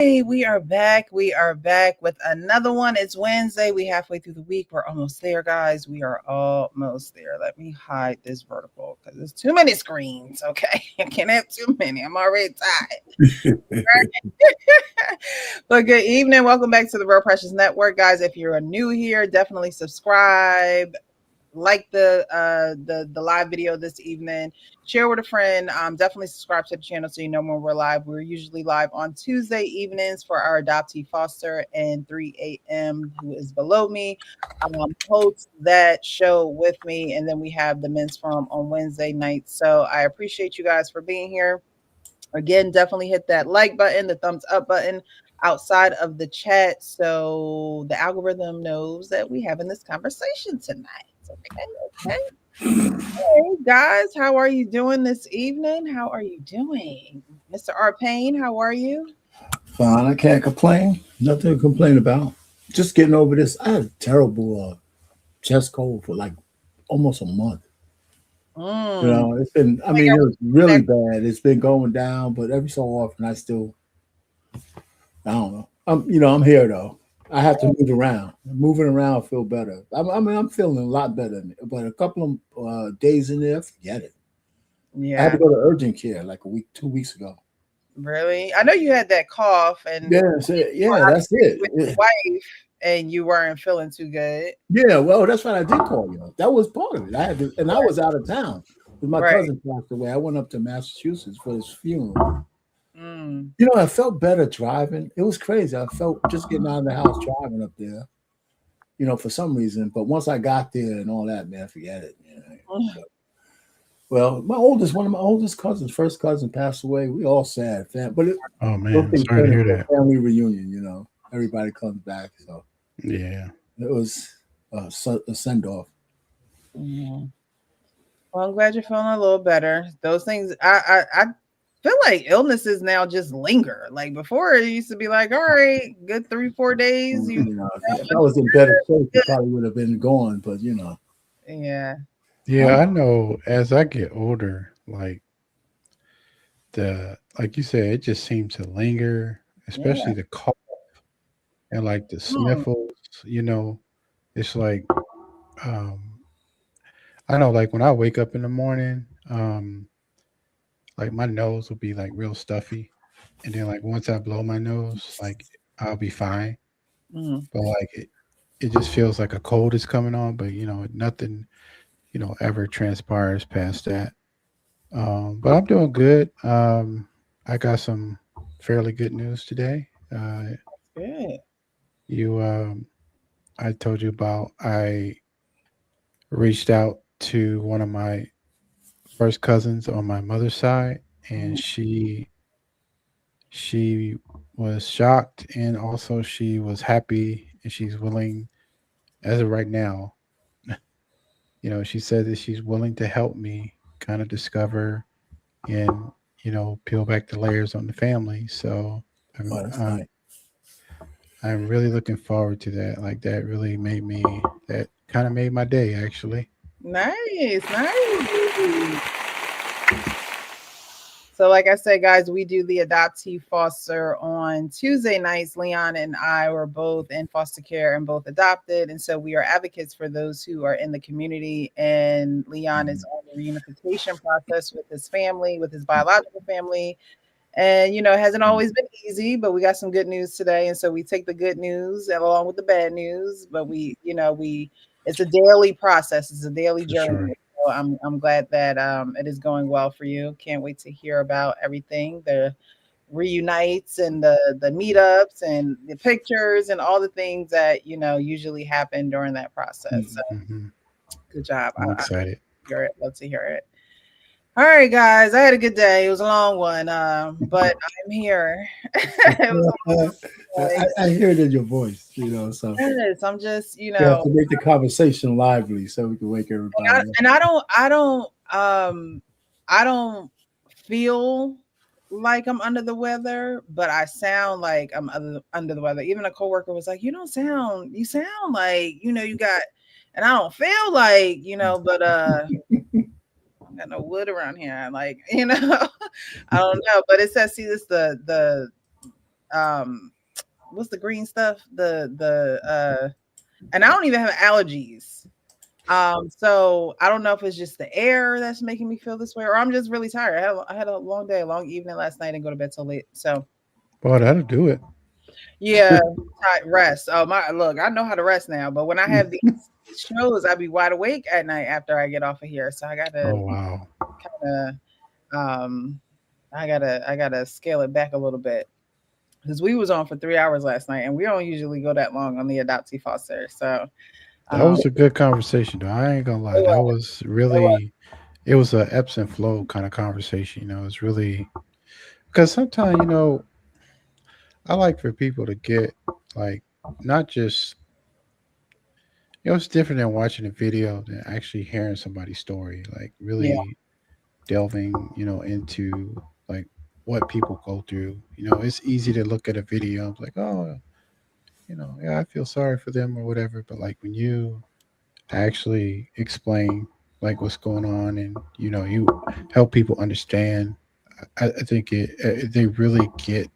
Hey, we are back. We are back with another one. It's Wednesday. We halfway through the week. We're almost there, guys. We are almost there. Let me hide this vertical because there's too many screens. Okay, I can't have too many. I'm already tired. But good evening. Welcome back to the Real Precious Network, guys. If you're new here, definitely subscribe, like the live video this evening, share with a friend. Definitely subscribe to the channel so you know when we're live. We're usually live on Tuesday evenings for our adoptee foster, and 3 a.m. who is below me hosts that show with me, and then we have the men's forum on Wednesday nights. So I appreciate you guys for being here. Again, definitely hit that like button, the thumbs up button outside of the chat so the algorithm knows that we having this conversation tonight. Okay. Hey guys, how are you doing this evening? How are you doing? Mr. R. Payne, how are you? Fine, I can't complain. Nothing to complain about. Just getting over this. I had a terrible chest cold for like almost a month. Mm. It's been, I Like mean, I it was was really bad. It's been going down, but every so often I don't know. I'm here though. I have to move around. Moving around, I feel better. I'm feeling a lot better. But a couple of days in there, forget it. I had Yeah, to go to urgent care like 2 weeks ago. really. I know you had that cough and Yeah, yeah, that's it. with your wife and you weren't feeling too good. Yeah, well, that's what I did call you. That was part of it. I had to, and I was out of town because my Right. cousin passed away. I went up to Massachusetts for his funeral. Mm. I felt better driving. It was crazy. I felt just getting out of the house driving up there. For some reason. But once I got there and all that, man, forget it. Well, one of my oldest cousins, first cousin, passed away. We all sad, but Oh those man, things sorry to turn hear into that. a family reunion. Everybody comes back, so Yeah. it was a send off. Mhm. Well, I'm glad you're feeling a little better. Those things, I feel like illnesses now just linger. Like before, it used to be like, all right, good 3-4 days. You If I was in better shape, it probably would have been gone. But yeah. Yeah, I'm I know as I get older, like you said, it just seems to linger, Yeah. especially the cough and like the Mm. sniffles, it's like um I know like when I wake up in the morning, like my nose will be like real stuffy. And then like once I blow my nose, like I'll be fine. Mm. But like it just feels like a cold is coming on, but nothing, ever transpires past that. But I'm doing good. I got some fairly good news today. Good. You, I told you about. I reached out to one of my first cousins on my mother's side, and Mhm. she was shocked, and also she was happy, and she's willing, as of right now. She said that she's willing to help me kind of discover and peel back the layers on the family. So I'm oh, that's I'm nice. I'm really looking forward to that. Like that kind of made my day actually. Nice, nice. So, like I said, guys, we do the adoptee foster on Tuesday nights. Leon and I were both in foster care and both adopted. And so we are advocates for those who are in the community. And Leon is on the reunification process with his family, with his biological family. And, it hasn't always been easy, but we got some good news today. And so we take the good news along with the bad news. But it's a daily process, it's a daily For journey. sure. So I'm glad that it is going well for you. Can't wait to hear about everything, the reunites and the meetups and the pictures and all the things that usually happen during that process. So Hmm. good job. I'm I excited. hear it. Love to hear it. All right, guys. I had a good day. It was a long one, but I'm here. It was a long day. I hear it in your voice, so Yes, I'm just, you have to make the conversation lively so we can wake everybody up. and I don't feel like I'm under the weather, but I sound like I'm under the weather. Even a coworker was like, you sound like, you got, and I don't feel like, but I got no wood around here. Like, I don't know, but it says, see this, the what's the green stuff? And I don't even have allergies. So I don't know if it's just the air that's making me feel this way, or I'm just really tired. I had a long day, a long evening last night, and go to bed till late. So Boy, that'll do it. yeah, rest. Oh my, look, I know how to rest now, but when I have these shows, I be wide awake at night after I get off of here. So I gotta Oh wow. kind of, I gotta scale it back a little bit because we was on for 3 hours last night, and we don't usually go that long on the adoptee foster. So That was a good conversation, though. I ain't gonna lie. it That was, was it was, really, it was a ebbs and flow kind of conversation. It's really because sometimes, I like for people to get like not just, it's different than watching a video than actually hearing somebody's story, like yeah, really delving, into like what people go through. It's easy to look at a video like, oh, yeah, I feel sorry for them or whatever. But like when you actually explain like what's going on and you help people understand, I think they really get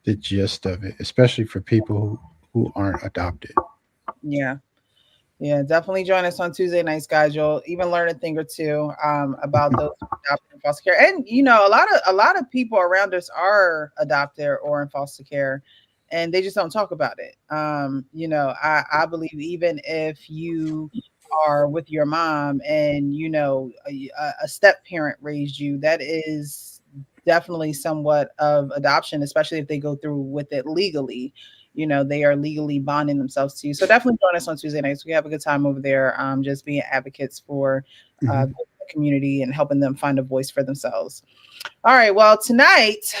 the gist of it, especially for people who aren't adopted. yeah. Yeah, definitely join us on Tuesday nights, guys. You'll even learn a thing or two about those adopted in foster care. And a lot of people around us are adopted or in foster care, and they just don't talk about it. I believe even if you are with your mom and a step parent raised you, that is definitely somewhat of adoption, especially if they go through with it legally. They are legally bonding themselves to you. So definitely join us on Tuesday nights. We have a good time over there, just being advocates for Hmm. the community and helping them find a voice for themselves. All right. Well, tonight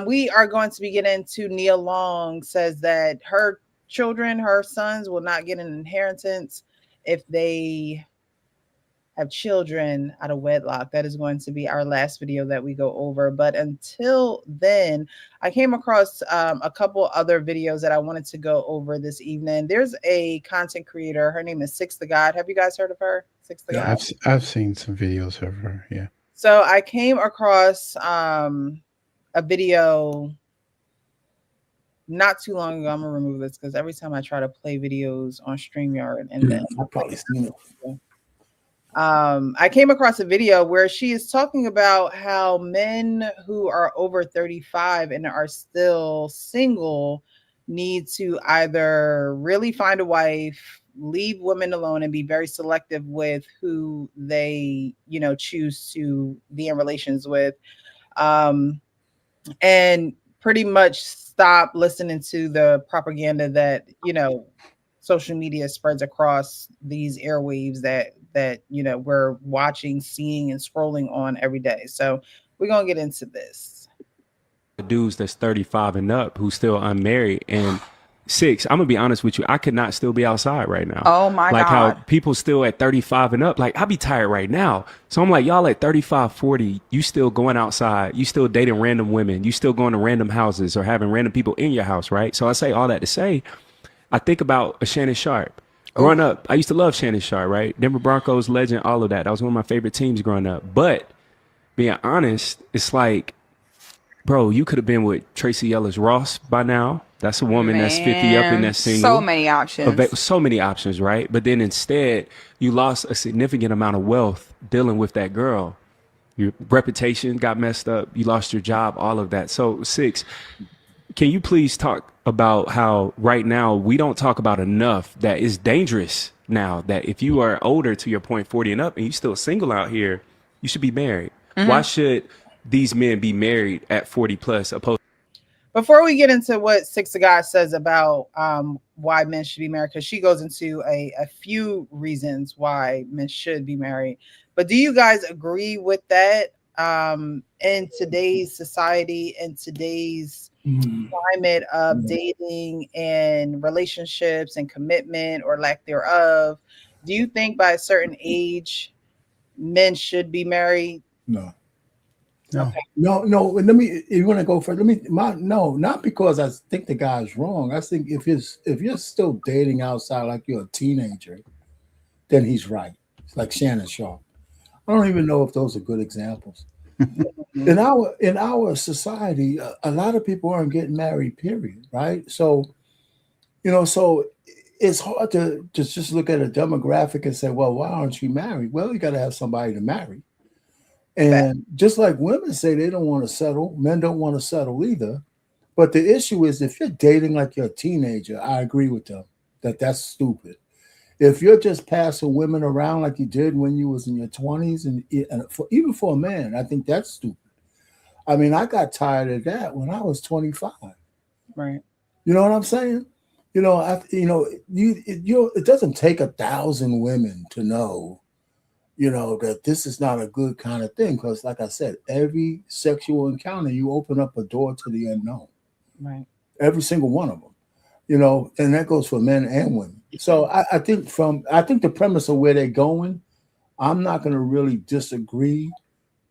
we are going to be getting into Nia Long says that her children, her sons, will not get an inheritance if they have children out of wedlock. That is going to be our last video that we go over. But until then, I came across a couple other videos that I wanted to go over this evening. There's a content creator. Her name is Six the God. Have you guys heard of her? Six the Yeah. God. I've seen some videos of her. Yeah. So I came across a video not too long ago. I'm gonna remove this because every time I try to play videos on StreamYard and then I've probably seen it. I came across a video where she is talking about how men who are over 35 and are still single need to either really find a wife, leave women alone, and be very selective with who they, choose to be in relations with. Um, and pretty much stop listening to the propaganda that social media spreads across these airwaves that we're watching, seeing, and scrolling on every day. So we're gonna get into this. Dudes that's 35 and up who still unmarried. And six, I'm gonna be honest with you, I could not still be outside right now. Oh my like how God. people still at 35 and up, like I be tired right now. So I'm like, y'all at 35, 40, you still going outside, you still dating random women, you still going to random houses or having random people in your house, right? So I say all that to say, I think about a Shannon Sharp. Growing up, I used to love Shannon Sharp, right? Denver Broncos legend, all of that. That was one of my favorite teams growing up. But being honest, it's like, bro, you could have been with Tracy Ellis Ross by now. That's a woman that's 50 up and Man, that's single. so many options. So many options, right? But then instead, you lost a significant amount of wealth dealing with that girl. Your reputation got messed up. You lost your job, all of that. So, Six, can you please talk about how right now we don't talk about enough that it's dangerous now that if you are older to your point, 40 and up, and you still single out here, you should be married. Why should these men be married at 40 plus opposed? Before we get into what Six of God says about why men should be married, because she goes into a few reasons why men should be married. But do you guys agree with that? In today's society, in today's climate of dating and relationships and commitment or lack thereof, do you think by a certain age men should be married? No. No. Okay. No. Let me. You want to go first? No, not because I think the guy's wrong. I think if you're still dating outside like you're a teenager, then he's right. It's like Shannon Sharp. I don't even know if those are good examples. In our society, a lot of people aren't getting married. Period. Right. So so it's hard to just look at a demographic and say, well, why aren't you married? Well, you got to have somebody to marry. Fact. And just like women say they don't want to settle, men don't want to settle either. But the issue is if you're dating like you're a teenager, I agree with them that that's stupid. If you're just passing women around like you did when you was in your 20s even for a man, I think that's stupid. I mean, I got tired of that when I was 25. Right. You know what I'm saying? It doesn't take 1,000 women to know, that this is not a good kind of thing. Because, like I said, every sexual encounter, you open up a door to the unknown. Right. Every single one of them. And that goes for men and women. So I think the premise of where they're going, I'm not going to really disagree,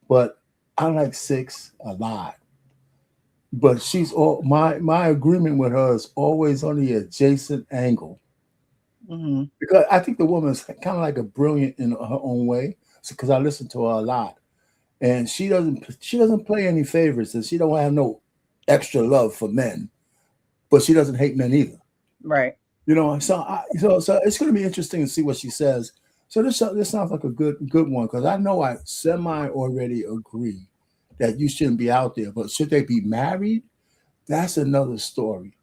but I like six a lot. But she's all my agreement with her is always on the adjacent angle because I think the woman's kind of like a brilliant in her own way. Because I listen to her a lot, and she doesn't play any favorites, and she don't have no extra love for men, but she doesn't hate men either. Right. So it's going to be interesting to see what she says. So this sounds like a good one because I know I semi already agree that you shouldn't be out there, but should they be married? That's another story,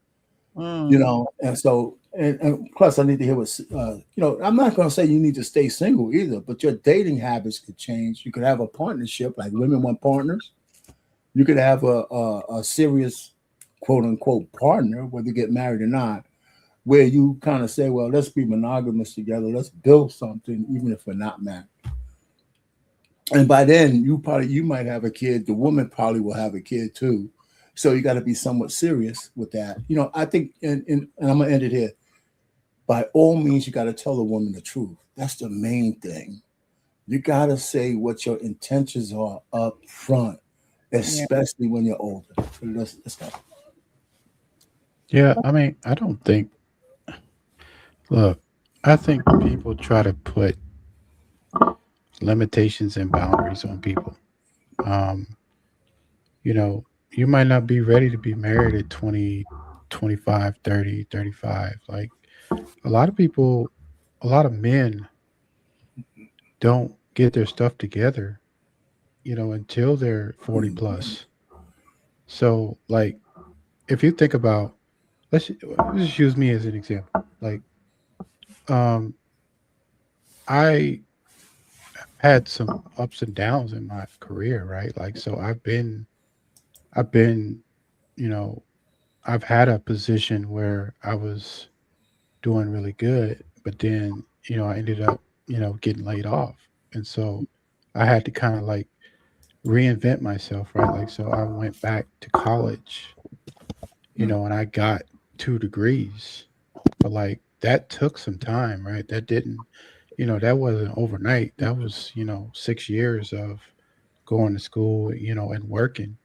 And so, and plus, I need to hear what I'm not going to say you need to stay single either, but your dating habits could change. You could have a partnership, like women want partners. You could have a serious, quote unquote, partner, whether you get married or not, where you kind of say, well, let's be monogamous together. Let's build something, even if we're not married. And by then, you might have a kid. The woman probably will have a kid too. So you got to be somewhat serious with that. I think, and I'm gonna end it here. By all means, you got to tell the woman the truth. That's the main thing. You got to say what your intentions are up front, especially when you're older. Let's go. Yeah, I mean, I don't think. Look, I think people try to put limitations and boundaries on people. Um, you might not be ready to be married at 20, 25, 30, 35. Like a lot of people, a lot of men don't get their stuff together, until they're 40 plus. So, like, if you think about, let's just use me as an example. Like, um, I had some ups and downs in my career, right? Like, so I've been, you know, I've had a position where I was doing really good, but then, I ended up, getting laid off. And so I had to kind of like reinvent myself, right? Like, so I went back to college, and I got 2 degrees, but like that took some time, right? That didn't, that wasn't overnight. That was, 6 years of going to school, and working.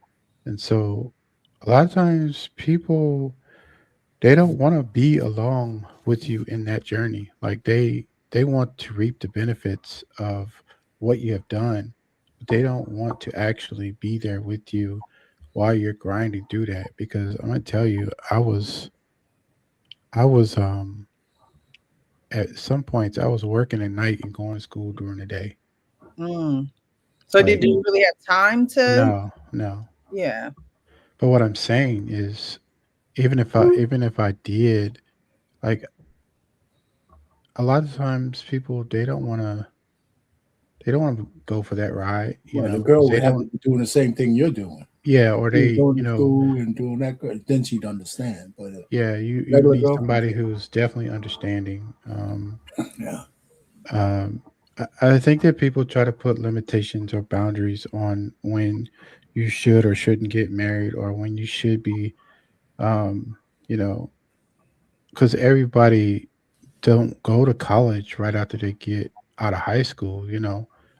And so a lot of times people, they don't want to be along with you in that journey. Like they want to reap the benefits of what you have done, but they don't want to actually be there with you while you're grinding through that. Because I'm gonna tell you, I was at some points I was working at night and going to school during the day. Mm. So did Like you really have time to? no, no. Yeah. But what I'm saying is, even if I did, like a lot of times people they don't want to go for that ride, Well, the because girl they would have to don't. be doing the same thing you're doing. Yeah, or She's they, going to school and doing that. Then she'd understand. But yeah, you regular need girlfriend, somebody who's definitely understanding. yeah. Um, I think that people try to put limitations or boundaries on when you should or shouldn't get married, or when you should be, um, you know, because everybody don't go to college right after they get out of high school.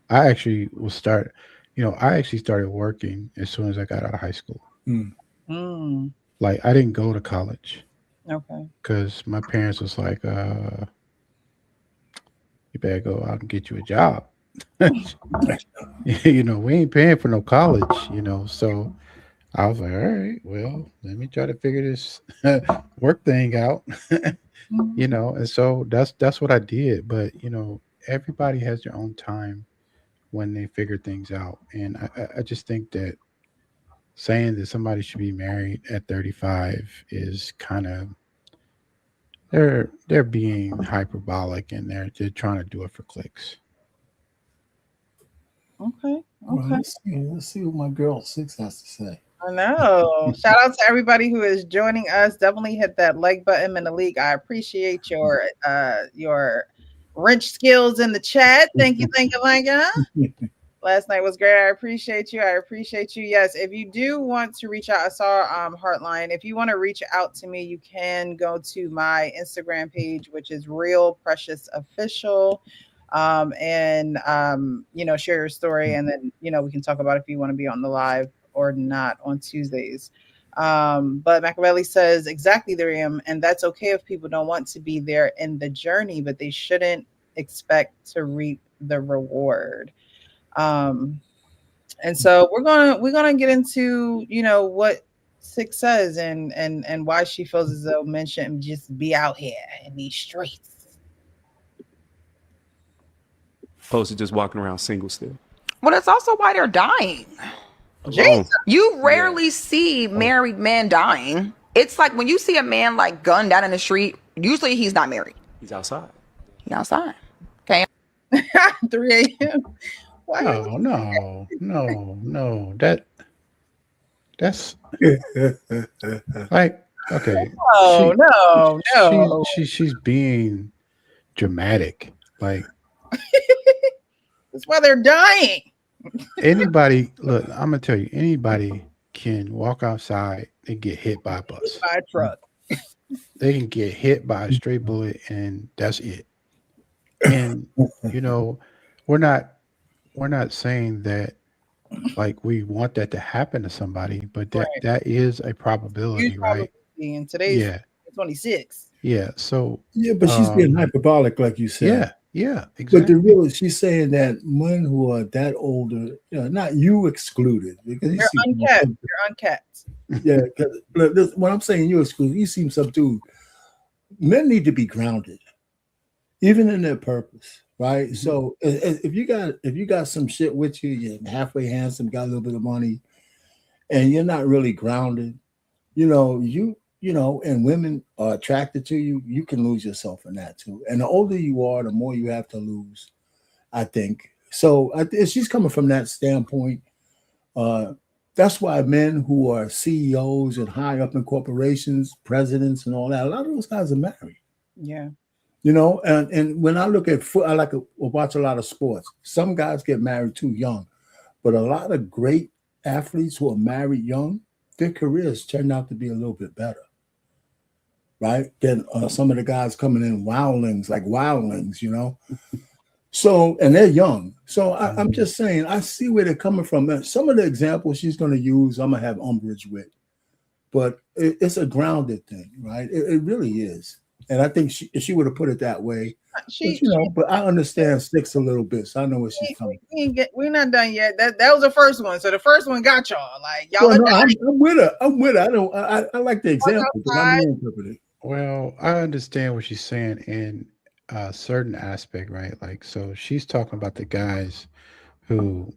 I actually I actually started working as soon as I got out of high school. Mm. Mm. Like I didn't go to college Okay. because my parents was like, you better go out and get you a job. You know, we ain't paying for no college, you know. So I was like, all right, well, let me try to figure this work thing out. You know, and so that's what I did. But you know, everybody has their own time when they figure things out, and I just think that saying that somebody should be married at 35 is kind of they're being hyperbolic and they're trying to do it for clicks. Okay. Well, Okay. let's see what my girl Six has to say. I know. Shout out to everybody who is joining us. Definitely hit that like button in the league. I appreciate your wrench skills in the chat. Thank you, thank you, thank you. Last night was great. I appreciate you. I appreciate you. Yes, if you do want to reach out, I saw Heartline. If you want to reach out to me, you can go to my Instagram page, which is Real Precious Official. And share your story, and then we can talk about if you want to be on the live or not on Tuesdays. But Machiavelli says exactly, Darium, and that's okay if people don't want to be there in the journey, but they shouldn't expect to reap the reward. And so we're gonna get into what Six says and why she feels as though men shouldn't just be out here in these streets. Opposed to just walking around single still. Well, that's also why they're dying. Alone. You rarely see married men dying. It's like when you see a man like gunned down in the street, usually he's not married. He's outside. He's outside. Okay. 3 a.m. Why? No. That's like okay. No. She's being dramatic. Like that's why they're dying. Anybody, look, I'm gonna tell you, anybody can walk outside and get hit by a bus. By a truck. They can get hit by a stray bullet, and that's it. And we're not saying that like we want that to happen to somebody, but that is a probability, right? In today's 26. Yeah. So but she's being hyperbolic, like you said. Yeah, exactly. But she's saying that men who are that older, not you excluded, because you're unkept. You're unkept. Yeah, when I'm saying you excluded, you seem subdued. Men need to be grounded, even in their purpose, right? Mm-hmm. So if you got some shit with you, you're halfway handsome, got a little bit of money, and you're not really grounded, and women are attracted to you, you can lose yourself in that too. And the older you are, the more you have to lose, I think. So she's coming from that standpoint. That's why men who are CEOs and high up in corporations, presidents and all that, a lot of those guys are married. Yeah. And when I look at I like to watch a lot of sports. Some guys get married too young, but a lot of great athletes who are married young, their careers turn out to be a little bit better. Right? Then some of the guys coming in wildlings. So, and they're young. So I'm just saying, I see where they're coming from. And some of the examples she's going to use, I'm going to have umbrage with. But it's a grounded thing, right? It really is. And I think if she would have put it that way, but I understand Six a little bit, so I know where she's coming from. We're not done yet. That was the first one. So the first one got y'all. Like y'all. Well, no, I'm with her. I like the example, but I'm reinterpreting. Well, I understand what she's saying in a certain aspect, right? Like, so she's talking about the guys who,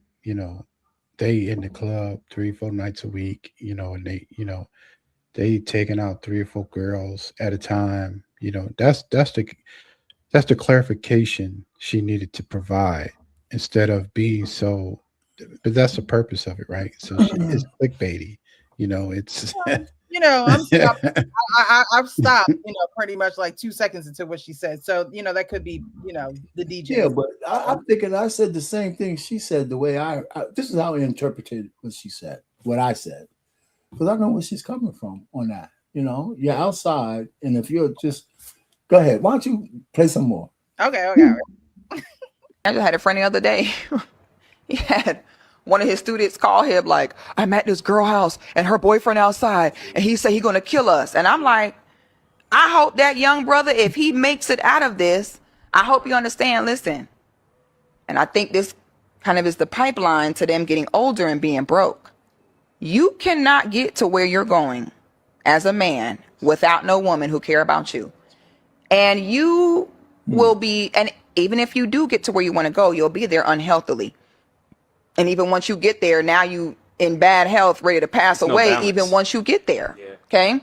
they in the club 3-4 nights a week, and they taking out 3 or 4 girls at a time. That's the clarification she needed to provide instead of being so. But that's the purpose of it, right? So it's clickbaity. It's. I'm stopped. I've stopped, pretty much like 2 seconds into what she said. So, that could be, the DJ. Yeah, but I'm thinking I said the same thing she said, the way this is how I interpreted what she said, what I said. Because I know where she's coming from on that. You're outside, and if you're just, go ahead. Why don't you play some more? Okay. I just had a friend the other day. He had one of his students call him like, I'm at this girl house and her boyfriend outside and he said he's going to kill us. And I'm like, I hope that young brother, if he makes it out of this, I hope you understand, listen, and I think this kind of is the pipeline to them getting older and being broke. You cannot get to where you're going as a man without no woman who care about you. And you will be, and even if you do get to where you want to go, you'll be there unhealthily. And even once you get there, now you in bad health, ready to pass There's no away, balance. even once you get there. Yeah. Okay.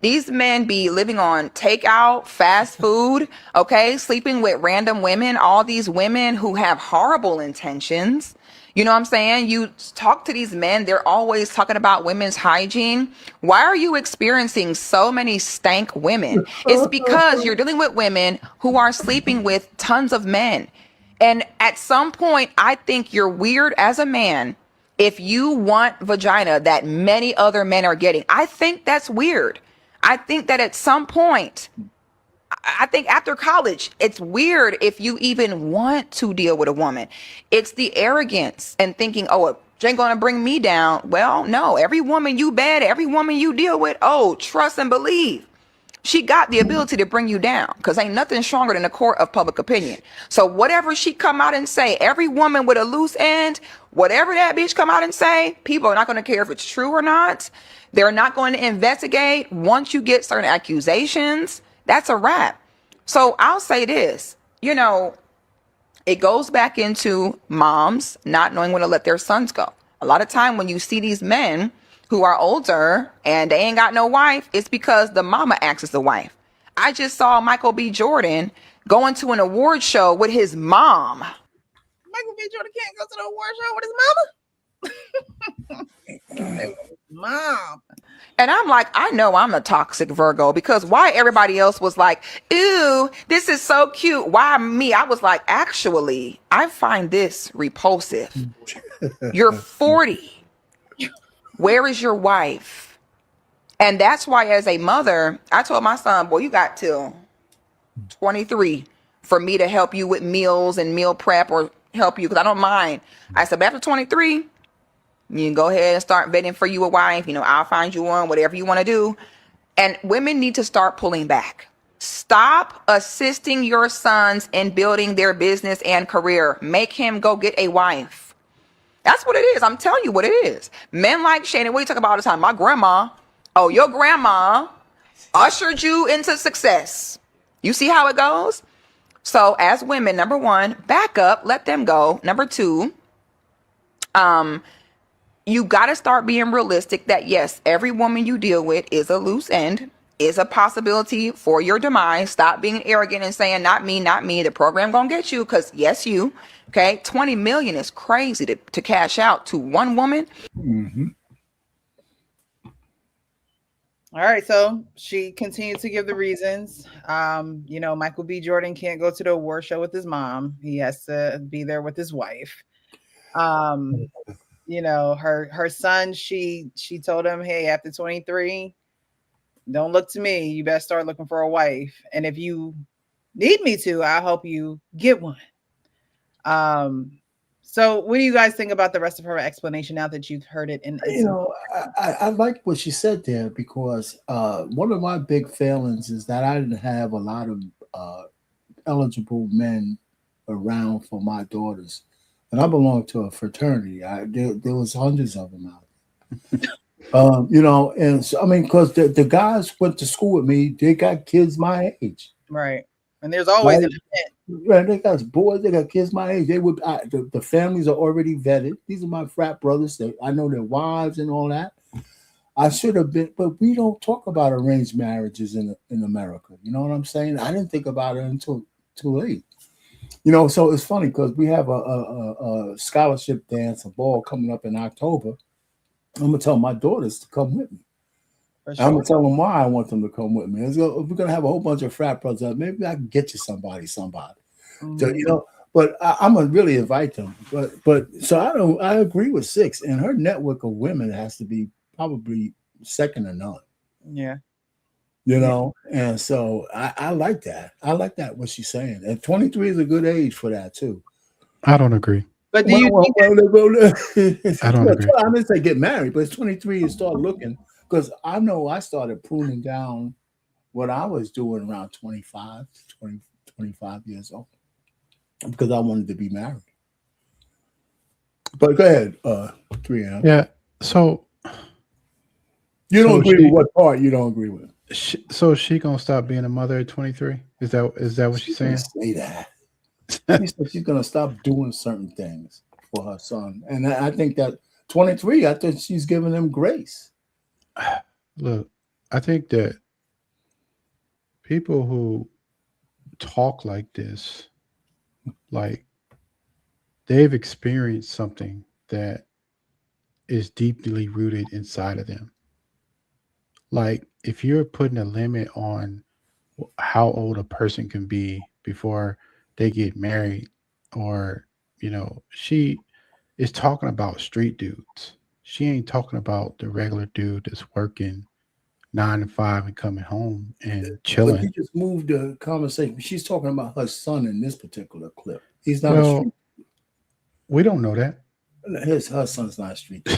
These men be living on takeout, fast food, okay, sleeping with random women, all these women who have horrible intentions. You know what I'm saying? You talk to these men, they're always talking about women's hygiene. Why are you experiencing so many stank women? It's because you're dealing with women who are sleeping with tons of men. And at some point, I think you're weird as a man if you want vagina that many other men are getting. I think that's weird. I think that at some point, I think after college, it's weird if you even want to deal with a woman. It's the arrogance and thinking, oh, she ain't gonna bring me down. Well, no, every woman you bed, every woman you deal with, oh, trust and believe. She got the ability to bring you down because ain't nothing stronger than the court of public opinion. So whatever she come out and say, every woman with a loose end, whatever that bitch come out and say, people are not going to care if it's true or not. They're not going to investigate. Once you get certain accusations, that's a wrap. So I'll say this, you know, it goes back into moms not knowing when to let their sons go. A lot of time when you see these men who are older and they ain't got no wife, it's because the mama acts as the wife. I just saw Michael B. Jordan going to an award show with his mom. Michael B. Jordan can't go to the award show with his mama. Mom. And I'm like, I know I'm a toxic Virgo because why everybody else was like, ew, this is so cute. Why me? I was like, actually, I find this repulsive. You're 40. Where is your wife? And that's why as a mother, I told my son, boy, you got till 23 for me to help you with meals and meal prep or help you because I don't mind. I said, but after 23, you can go ahead and start vetting for you a wife. You know, I'll find you one, whatever you want to do. And women need to start pulling back. Stop assisting your sons in building their business and career. Make him go get a wife. That's what it is. I'm telling you what it is. Men like Shannon, what do you talk about all the time? My grandma. Oh, your grandma ushered you into success. You see how it goes? So as women, number one, back up, let them go. Number two, you got to start being realistic that yes, every woman you deal with is a loose end, is a possibility for your demise. Stop being arrogant and saying, not me, not me. The program gonna get you because yes, you. Okay, 20 million is crazy to cash out to one woman. Mm-hmm. All right, so she continued to give the reasons. You know, Michael B. Jordan can't go to the award show with his mom. He has to be there with his wife. You know, her son, she told him, hey, after 23, don't look to me. You better start looking for a wife. And if you need me to, I'll help you get one. So what do you guys think about the rest of her explanation now that you've heard it? You know, I like what she said there because one of my big failings is that I didn't have a lot of eligible men around for my daughters. And I belong to a fraternity. There was hundreds of them out. You know, and so, I mean, because the guys went to school with me, they got kids my age. Right. And there's always an event. Right, they got boys, they got kids my age. They would the families are already vetted. These are my frat brothers. I know their wives and all that. I should have been, but we don't talk about arranged marriages in America. You know what I'm saying? I didn't think about it until too late. You know, so it's funny because we have a scholarship dance, a ball coming up in October. I'm gonna tell my daughters to come with me. Sure. I'm gonna tell them why I want them to come with me. We're gonna have a whole bunch of frat brothers. Maybe I can get you somebody. Mm-hmm. So, you know, but I'm gonna really invite them. But so I agree with Six, and her network of women has to be probably second to none. Yeah. You know, and so I like that. I like that what she's saying. And 23 is a good age for that too. I don't agree. But do you I don't agree. I didn't say get married, but it's 23 you start looking. Because I know I started pruning down what I was doing around 25 years old because I wanted to be married. But go ahead, 3M. Yeah. So You don't So agree she- with what part you don't agree with? so she gonna stop being a mother at 23? Is that what she's saying? Say that. She said she's gonna stop doing certain things for her son, and I think that 23. I think she's giving him grace. Look, I think that people who talk like this, like they've experienced something that is deeply rooted inside of them. Like if you're putting a limit on how old a person can be before they get married, or she is talking about street dudes. She ain't talking about the regular dude that's working 9 to 5 and coming home and But chilling. you just moved the conversation. She's talking about her son in this particular clip. He's not a Well, street. we don't know that. Her son's not a street.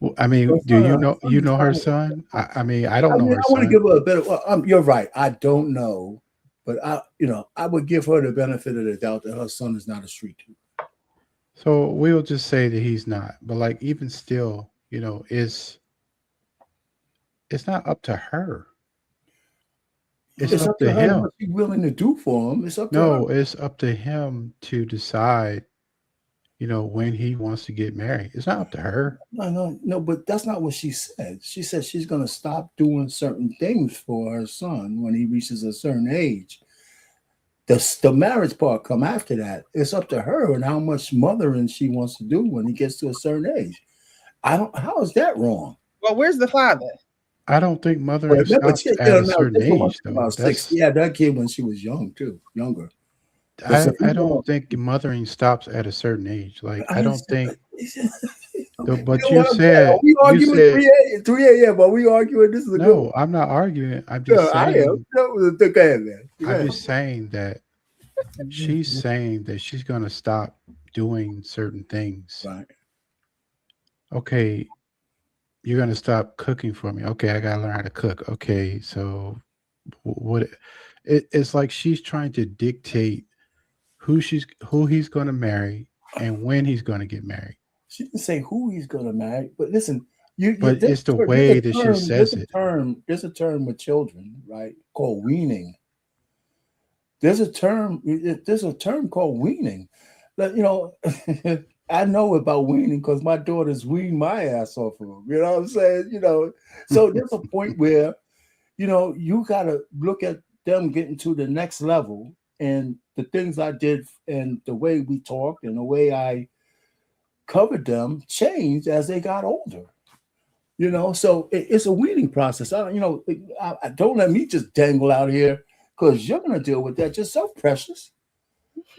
Well, I mean, Her do son- you her know son is her fine. son? I mean, I don't know her I want to son. give her a better. Well, you're right. I don't know, but I would give her the benefit of the doubt that her son is not a street dude. So we'll just say that he's not. But like even still, it's not up to her. It's up to her him. what she's willing to do for him. It's up to her. No, it's up to him to decide, when he wants to get married. It's not up to her. No, but that's not what she said. She said she's going to stop doing certain things for her son when he reaches a certain age. The marriage part come after that. It's up to her and how much mothering she wants to do when he gets to a certain age. How is that wrong? Well, where's the father? I don't think mothering stops at a certain age, though. About 6. Yeah, that kid when she was younger. I don't think mothering stops at a certain age. Like I don't think. But you said we arguing 3 a.m. But we arguing this is a good no. one. I'm not arguing. I'm just I saying. am. Go ahead, man. Go I'm ahead. just saying that she's saying that she's going to stop doing certain things. Right. Okay, you're going to stop cooking for me. Okay, I got to learn how to cook. Okay, so what? It's like she's trying to dictate who he's going to marry and when he's going to get married. She didn't say who he's going to marry, but listen, but it's the way that she says it. There's a term with children, right, called weaning. There's a term called weaning. That I know about weaning because my daughters wean my ass off of them. You know what I'm saying? So there's a point where, you got to look at them getting to the next level, and the things I did and the way we talked and the way I covered them changed as they got older. So it's a weaning process. I don't let me just dangle out here because you're going to deal with that yourself, Precious,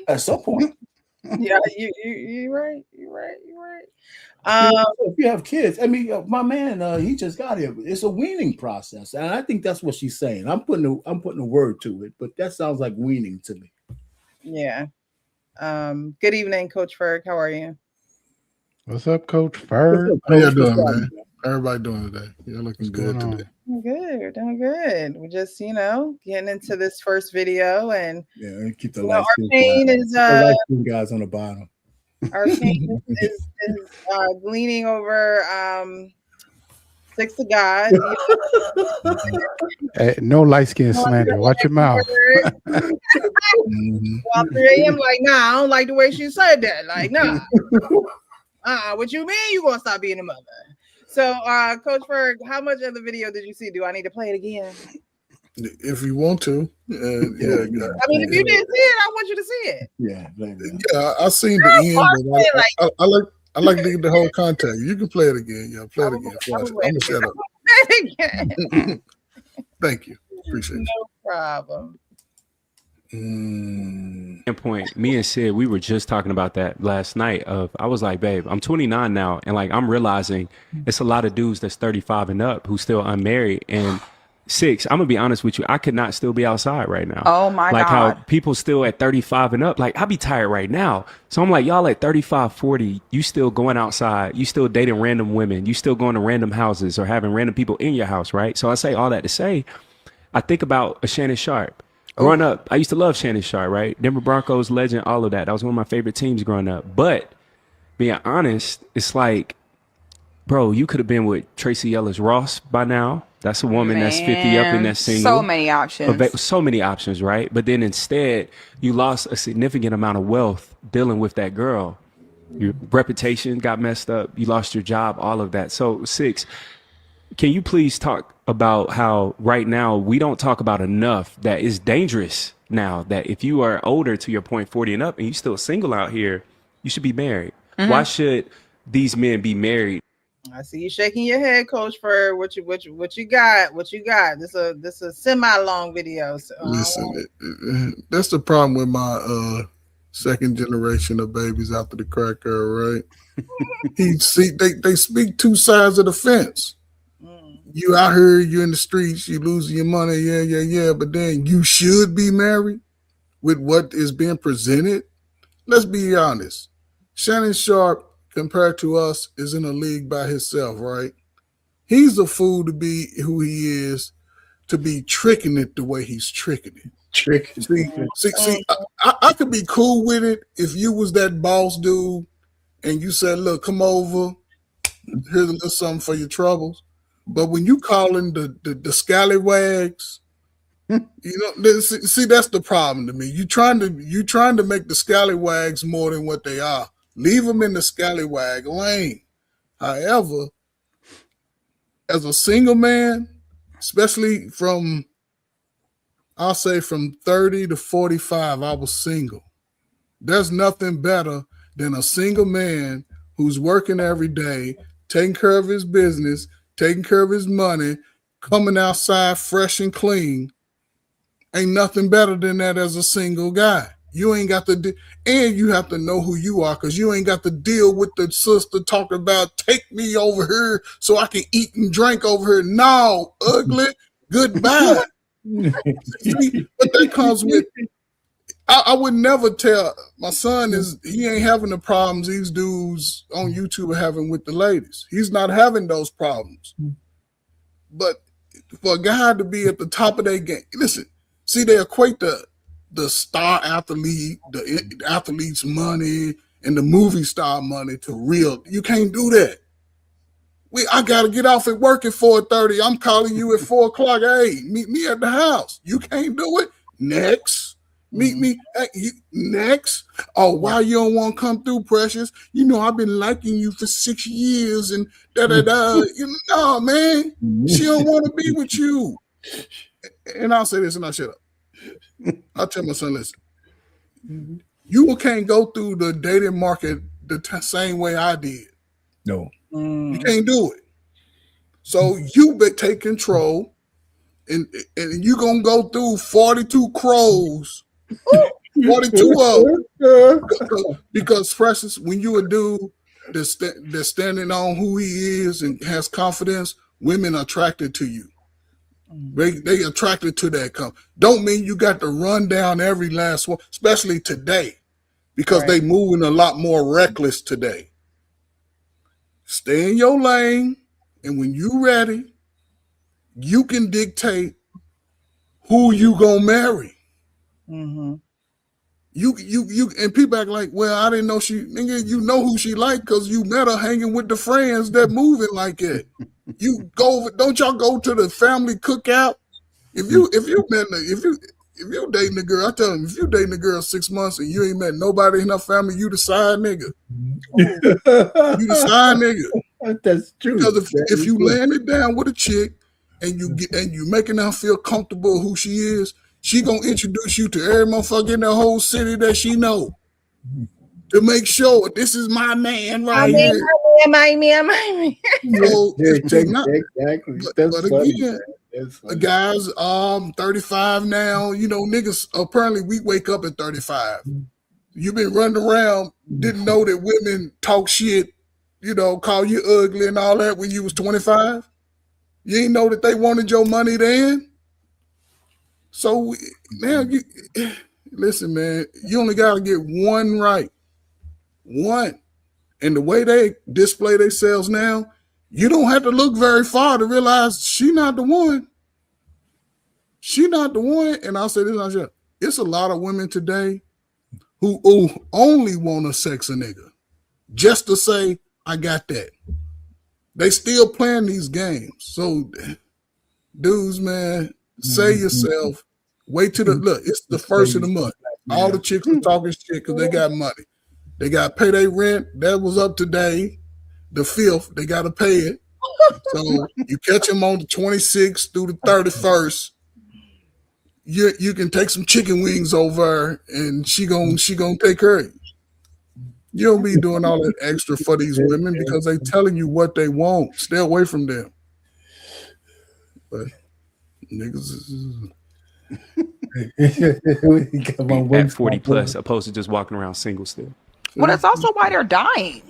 at some point. Yeah, you're right. You're right. If you have kids, I mean, my man, he just got here. It's a weaning process, and I think that's what she's saying. I'm putting a word to it, but that sounds like weaning to me. Yeah. Good evening, Coach Ferg. How are you? What's up, Coach Ferg? How y'all doing, man? Everybody doing today? You're looking good today. Good. We're doing good. We're just, getting into this first video, and Keep the light skin guys on the bottom. Arcane is leaning over 6 of God. Hey, no light skin slander. Watch your mouth. Well, 3 a.m. like, nah, I don't like the way she said that. Like, nah. What you mean you gonna stop being a mother? So, Coach Ferg, how much of the video did you see? Do I need to play it again? If you want to, yeah. I mean, if you didn't see it, I want you to see it. Yeah, I seen the end, but I like to get the whole context. You can play it again. Yeah, play it again. I'm gonna shut up. Thank you. Appreciate it. No problem. Point. Me and Sid, we were just talking about that last night. I was like, babe, I'm 29 now, and like I'm realizing it's a lot of dudes that's 35 and up who still unmarried. And 6, I'm gonna be honest with you, I could not still be outside right now. Oh my like God. how people still at 35 and up, like I'll be tired right now. So I'm like, y'all at 35, 40, you still going outside, you still dating random women, you still going to random houses or having random people in your house, right? So I say all that to say, I think about a Shannon Sharp. Growing up, I used to love Shannon Sharp, right? Denver Broncos legend, all of that. That was one of my favorite teams growing up. But being honest, it's like, bro, you could have been with Tracy Ellis Ross by now. That's a woman that's 50 up and that's single. So many options. So many options, right? But then instead, you lost a significant amount of wealth dealing with that girl. Your reputation got messed up. You lost your job, all of that. So, Six, can you please talk about how right now we don't talk about enough that it's dangerous now that if you are older, to your point, 40 and up, and you still single out here, you should be married. Why should these men be married? I see you shaking your head, Coach Fur. What you got? What you got? This a semi-long video. So, listen, that's the problem with my second generation of babies after the crack era, right? They speak two sides of the fence. You out here, you in the streets, you losing your money, yeah. But then you should be married with what is being presented. Let's be honest. Shannon Sharp, compared to us, is in a league by himself, right? He's a fool to be who he is, to be tricking it the way he's tricking it. See, I could be cool with it if you was that boss dude and you said, look, come over, here's a little something for your troubles. But when you calling the scallywags, see, that's the problem to me. You trying to make the scallywags more than what they are. Leave them in the scallywag lane. However, as a single man, especially I'll say from 30 to 45, I was single. There's nothing better than a single man who's working every day, taking care of his business, taking care of his money, coming outside fresh and clean. Ain't nothing better than that as a single guy. You ain't got to, and you have to know who you are, because you ain't got to deal with the sister talking about take me over here so I can eat and drink over here. No, ugly, goodbye. See, but that comes with, I would never tell my son he ain't having the problems these dudes on YouTube are having with the ladies. He's not having those problems. But for a guy to be at the top of their game, listen, see, they equate the star athlete, the athlete's money, and the movie star money to real. You can't do that. I gotta get off at work at 4:30. I'm calling you at 4 o'clock. Hey, meet me at the house. You can't do it. Next. Meet me next. Oh, why you don't want to come through, Precious? You know, I've been liking you for 6 years and da-da-da. No, man. She don't want to be with you. And I'll say this and I'll shut up. I'll tell my son, listen, you can't go through the dating market the same way I did. No. You can't do it. So you better take control and you're going to go through 42 crows. 42 of them. Because Precious, when you a dude that's standing on who he is and has confidence, women are attracted to you. They attracted to that. Don't mean you got to run down every last one, especially today, because they moving a lot more reckless today. Stay in your lane, and when you ready, you can dictate who you gonna marry. Mm-hmm. You and people act like, well, I didn't know she. Nigga, you know who she like because you met her hanging with the friends that moving like that. You go, don't y'all go to the family cookout? If you dating a girl, I tell them, if you dating a girl 6 months and you ain't met nobody in her family, you the side nigga. You the side nigga. That's true. Because if you land it down with a chick and you making her feel comfortable who she is, she gonna introduce you to every motherfucker in the whole city that she know to make sure this is my man right here. My man. So, exactly. But again, the guys 35 now. You know, niggas apparently we wake up at 35. You've been running around, didn't know that women talk shit, you know, call you ugly and all that when you was 25. You ain't know that they wanted your money then. So now listen, man, you only got to get one right. One. And the way they display themselves now, you don't have to look very far to realize she not the one. She not the one. And I'll say this, it's a lot of women today who only want to sex a nigga. just to say, I got that. They still playing these games. So, dudes, man, save yourself. Wait till look, it's the first of the month. All the chicks are talking shit because they got money. They got to pay their rent. That was up today. The 5th, they got to pay it. So you catch them on the 26th through the 31st. You can take some chicken wings over and she gonna take care of you. You don't be doing all that extra for these women because they telling you what they want. Stay away from them. But niggas At 40 plus, opposed to just walking around single still. Well, that's also why they're dying.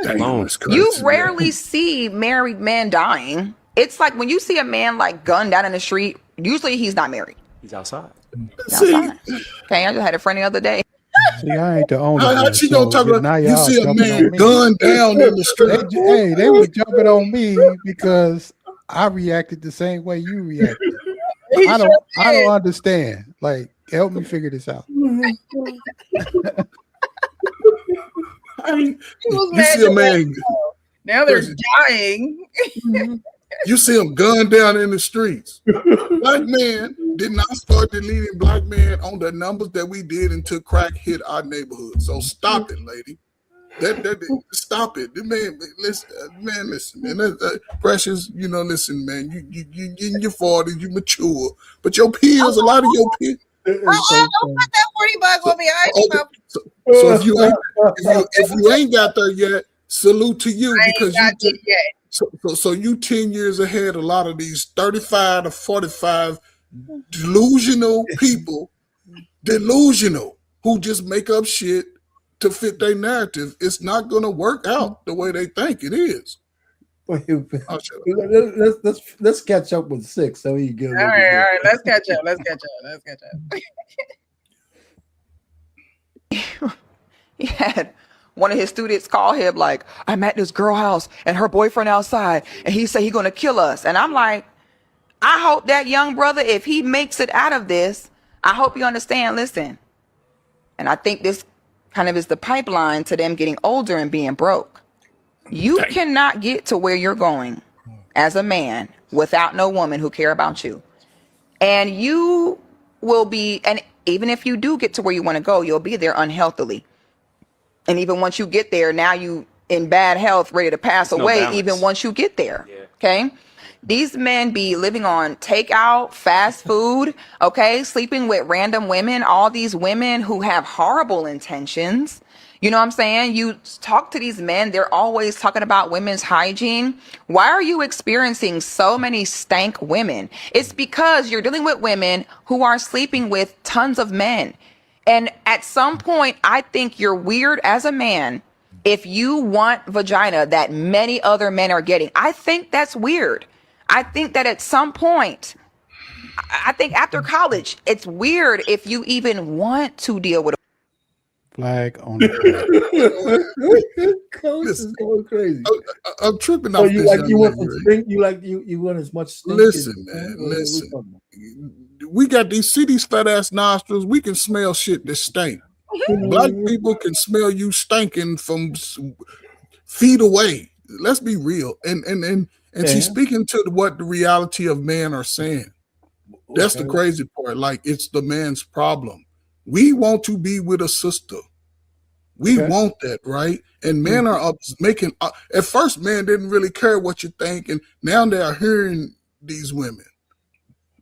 Alone. You rarely see married men dying. It's like when you see a man like gunned down in the street, usually he's not married. He's outside. Okay, I just had a friend the other day. See, I ain't the owner. How she gonna talk about? You see a man gunned gunned down in the street. They were jumping on me because I reacted the same way you reacted. I don't understand. Like, help me figure this out. You see a man. Now they're dying. You see them gunned down in the streets. Black man did not start deleting black men on the numbers that we did until crack hit our neighborhood. So stop it, lady. Stop it, man. Listen, man. Precious, listen, man. You in your 40s, you mature, but your peers, a lot of your peers. Don't put that $40 on me. So if you ain't got there yet, salute to you because you yet. So you 10 years ahead. A lot of these 35 to 45 delusional people, who just make up shit to fit their narrative. It's not going to work out the way they think it is. Let's catch up with 6 so you get. All right. Let's catch up. He had one of his students call him like, I'm at this girl house and her boyfriend outside and he said he's going to kill us. And I'm like, I hope that young brother, if he makes it out of this, I hope you understand, listen. And I think this kind of is the pipeline to them getting older and being broke. You cannot get to where you're going as a man without no woman who care about you. And you will be, and even if you do get to where you want to go, you'll be there unhealthily. And even once you get there, now you in bad health, ready to pass away, even once you get there. Yeah. Okay. These men be living on takeout, fast food, okay, sleeping with random women, all these women who have horrible intentions. You know what I'm saying? You talk to these men, they're always talking about women's hygiene. Why are you experiencing so many stank women? It's because you're dealing with women who are sleeping with tons of men. And at some point, I think you're weird as a man if you want vagina that many other men are getting. I think that's weird. I think that at some point, I think after college, it's weird if you even want to deal with a flag on the Coach is going crazy. I'm tripping off. You want some stink? You want as much stink? Listen, man. Listen. We got these fat ass nostrils. We can smell shit that stink. Black people can smell you stinking from feet away. Let's be real. And she's speaking to what the reality of men are saying. That's the crazy part. Like, it's the man's problem. We want to be with a sister. We want that, right? And men are making. At first, men didn't really care what you think, and now they are hearing these women.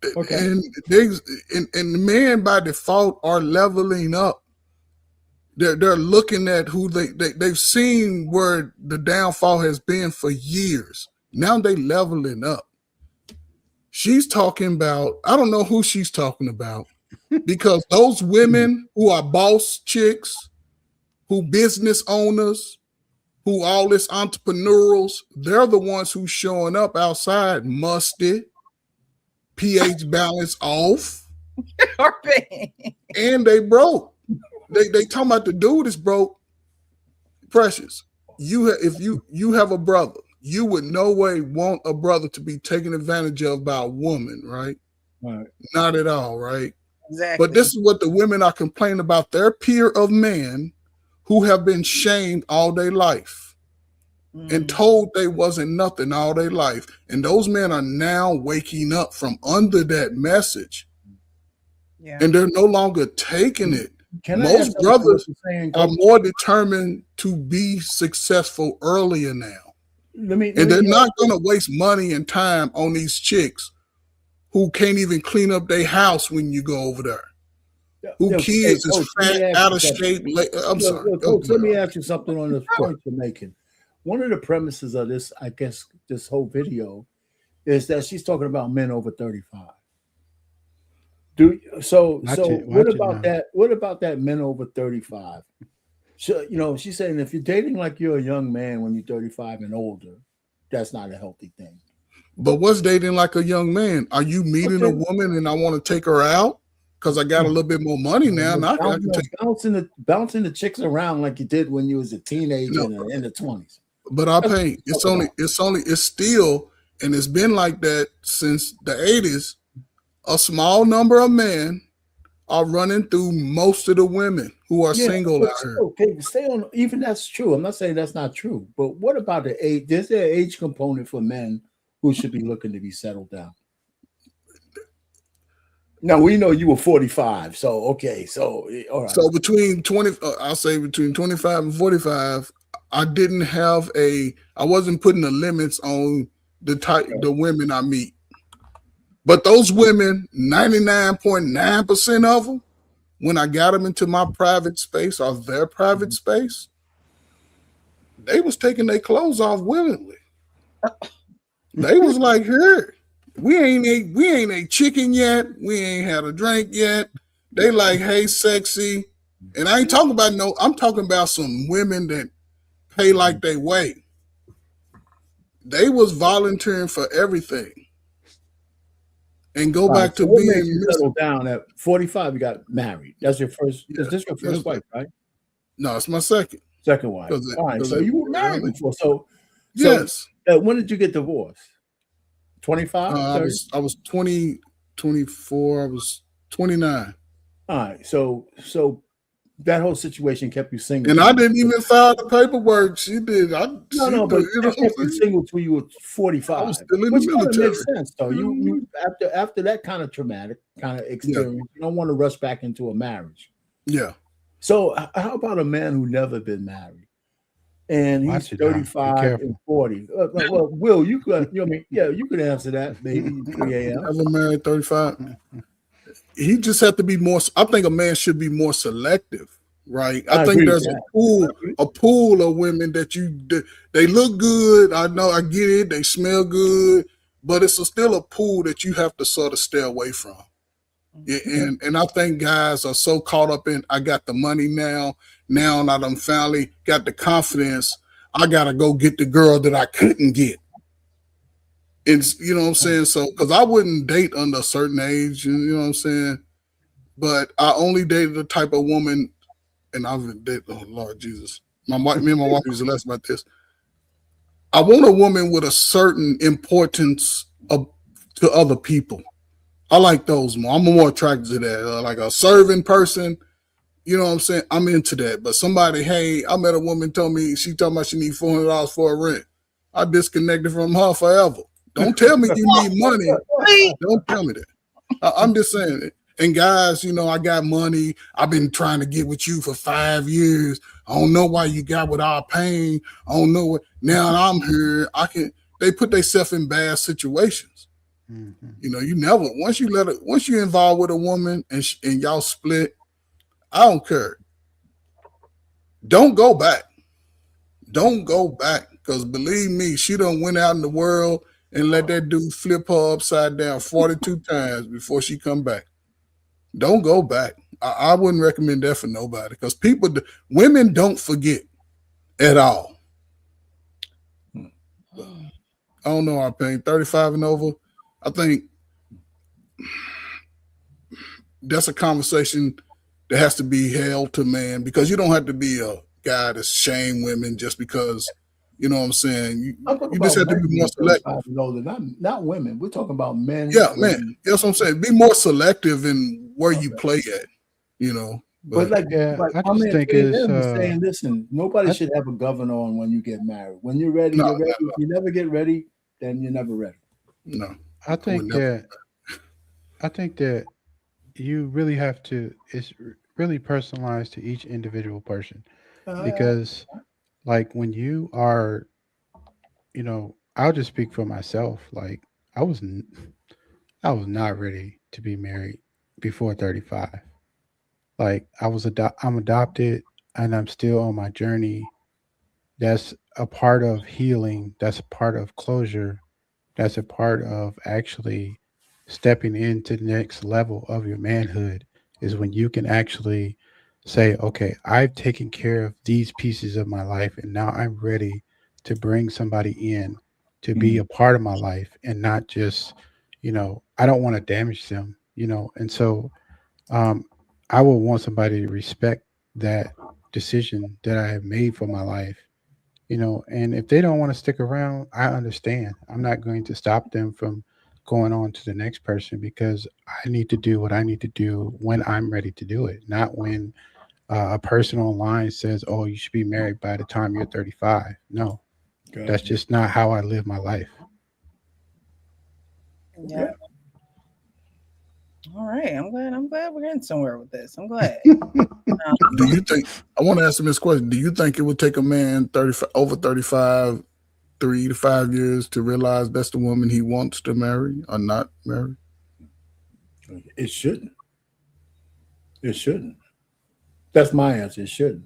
And the men by default are leveling up. They're looking at who they've seen where the downfall has been for years. Now they leveling up. She's talking about, I don't know who she's talking about, because those women who are boss chicks, who business owners, who all this entrepreneurials, they're the ones who's showing up outside musty, pH balance off, and they broke. They talking about the dude is broke. Precious, if you have a brother, you would no way want a brother to be taken advantage of by a woman, right? Right. Not at all, right? Exactly. But this is what the women are complaining about. Their peer of men who have been shamed all their life and told they wasn't nothing all their life. And those men are now waking up from under that message. Yeah. And they're no longer taking it. Can I Most ask brothers what you're saying, are Coach? more determined to be successful earlier now. Let me And they're not going to waste money and time on these chicks who can't even clean up their house when you go over there. Who kids is fat, out of shape. I'm sorry. Coach, let me ask you something on the point you're making. One of the premises of this, I guess, this whole video is that she's talking about men over 35. What about that? What about that men over 35? So, you know, she's saying if you're dating like you're a young man when you're 35 and older, that's not a healthy thing. But what's dating like a young man? Are you meeting a woman and I want to take her out because I got a little bit more money now? And I can take bouncing the chicks around like you did when you was a teenager in the 20s. But it's still, and it's been like that since the 80s. A small number of men are running through most of the women who are single out here. Okay, stay on. Even that's true. I'm not saying that's not true. But what about the age? There's an age component for men who should be looking to be settled down. Now we know you were 45, so okay, so all right. So between 20, I'll say between 25 and 45, I wasn't putting the limits on the women I meet. But those women, 99.9% of them, when I got them into my private space or their private space, they was taking their clothes off willingly. They was like, "Here, we ain't ate chicken yet. We ain't had a drink yet." They like, "Hey, sexy," and I ain't talking about I'm talking about some women that pay like they weigh. They was volunteering for everything. And go back to being settled down at 45. You got married. That's your first. Is this your first wife, right? No, it's my second wife. All right. So you were married before. So yes. When did you get divorced? 25. I was 20, 24. I was 29. All right. So that whole situation kept you single. And I didn't even file the paperwork. She did. But it kept you single till you were 45. I was still in which the military. Makes sense, though. You after that kind of traumatic kind of experience, you don't want to rush back into a marriage. Yeah. So how about a man who never been married? And he's 35 and 40. Well, Will, you could answer that maybe 3 a.m. Never married 35. He just had to be more. I think a man should be more selective, right? I think there's a pool of women that they look good. I know, I get it. They smell good, but it's still a pool that you have to sort of stay away from. And I think guys are so caught up in, I got the money now I done finally got the confidence. I gotta go get the girl that I couldn't get. And you know what I'm saying? So, because I wouldn't date under a certain age, you know what I'm saying? But I only dated the type of woman, and I've dated, oh Lord Jesus. Me and my wife used to less about this. I want a woman with a certain importance to other people. I like those more. I'm more attracted to that. Like a serving person, you know what I'm saying? I'm into that. But somebody, hey, I met a woman she told me she need $400 for a rent. I disconnected from her forever. Don't tell me you need money. Don't tell me that. I'm just saying it. And guys, you know, I got money. I've been trying to get with you for 5 years. I don't know why you got with our pain. I don't know what. Now I'm here. They put themselves in bad situations. Mm-hmm. You know, you never, once you involved with a woman and y'all split, I don't care. Don't go back. Don't go back. Because believe me, she done went out in the world and let that dude flip her upside down 42 times before she come back. Don't go back. I wouldn't recommend that for nobody because women don't forget at all. I don't know our pain. 35 and over, I think that's a conversation that has to be held to man because you don't have to be a guy to shame women just because. You know what I'm saying? You just have to be more selective. Not women. We're talking about men. Yeah, man. That's what I'm saying. Be more selective in where you play at, you know. But But Yeah, like I my just man think Trey it's Dem is saying, listen, nobody I should have a governor on when you get married. When you're ready, no, you're ready. If you never get ready, then you're never ready. no, I I would think never. that I think that you really have to really personalized to each individual person Uh, because like when you are, I'll just speak for myself. Like I was n- I was not ready to be married before 35. Like I'm adopted and I'm still on my journey. That's a part of healing, that's a part of closure, that's a part of actually stepping into the next level of your manhood is when you can actually say, okay, I've taken care of these pieces of my life and now I'm ready to bring somebody in to be a part of my life and not just, I don't want to damage them, and so um, I would want somebody to respect that decision that I have made for my life, and if they don't want to stick around, I understand. I'm not going to stop them from going on to the next person because I need to do what I need to do when I'm ready to do it, not when a person online says, "Oh, you should be married by the time you're 35." No, that's gotcha. just not how I live my life. Yeah. Yeah. All right. I'm glad we're getting somewhere with this. I'm glad. Do you think? I want to ask him this question. Do you think it would take a man 35 over 35, 3 to 5 years to realize that's the woman he wants to marry or not marry? It shouldn't. It shouldn't. That's my answer. It shouldn't.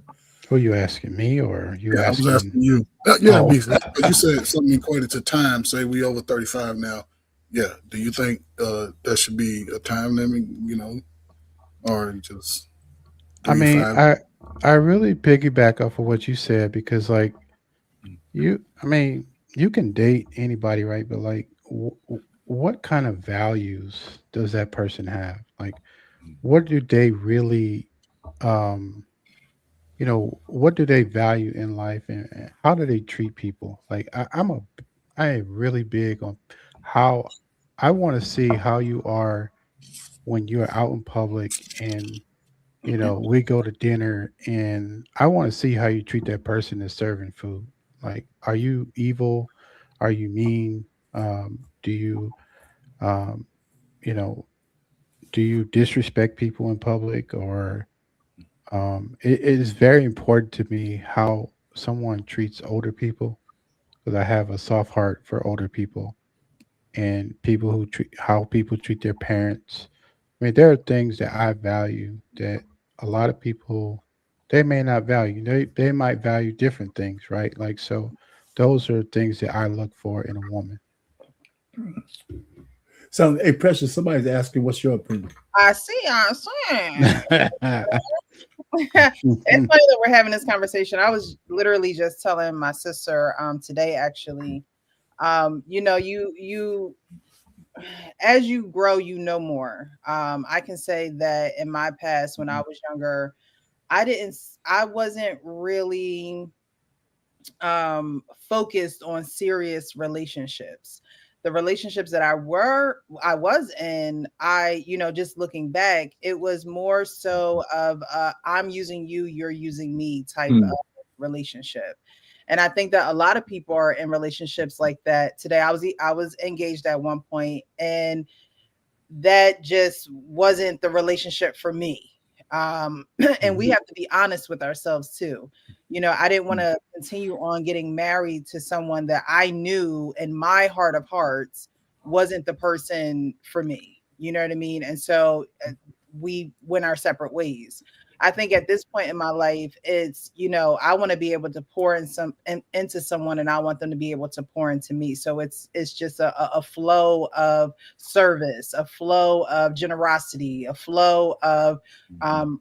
Who you asking, me or you Yeah, I was asking? asking you. Yeah, Oh, because you said something equated to time. Say we over 35 now. Yeah. Do you think there should be a time limit? Or just I three, mean, 5? I really piggyback off of what you said because like I mean, you can date anybody, right? But like, what kind of values does that person have? Like, what do they really, um, what do they value in life, and how do they treat people? Like, I am really big on how I want to see how you are when you're out in public and we go to dinner and I want to see how you treat that person that's serving food. Like, are you evil? Are you mean? Do you, um, you know, do you disrespect people in public? Or it is very important to me how someone treats older people because I have a soft heart for older people and people who treat how people treat their parents. I mean, there are things that I value that a lot of people they may not value. They might value different things, right? Like so, those are things that I look for in a woman. So, hey, Precious, somebody's asking, what's your opinion? I see. I see. It's funny that we're having this conversation. I was literally just telling my sister today actually. You as you grow, you know more. I can say that in my past when I was younger, I wasn't really focused on serious relationships. The relationships that I was in, just looking back, it was more so of I'm using you, you're using me type of relationship. And I think that a lot of people are in relationships like that today. I was engaged at one point, and that just wasn't the relationship for me. And we Mhm. have to be honest with ourselves too. I didn't want to continue on getting married to someone that I knew in my heart of hearts wasn't the person for me. You know what I mean? And so we went our separate ways. I think at this point in my life, it's, I want to be able to pour into someone, and I want them to be able to pour into me. So it's just a flow of service, a flow of generosity, a flow of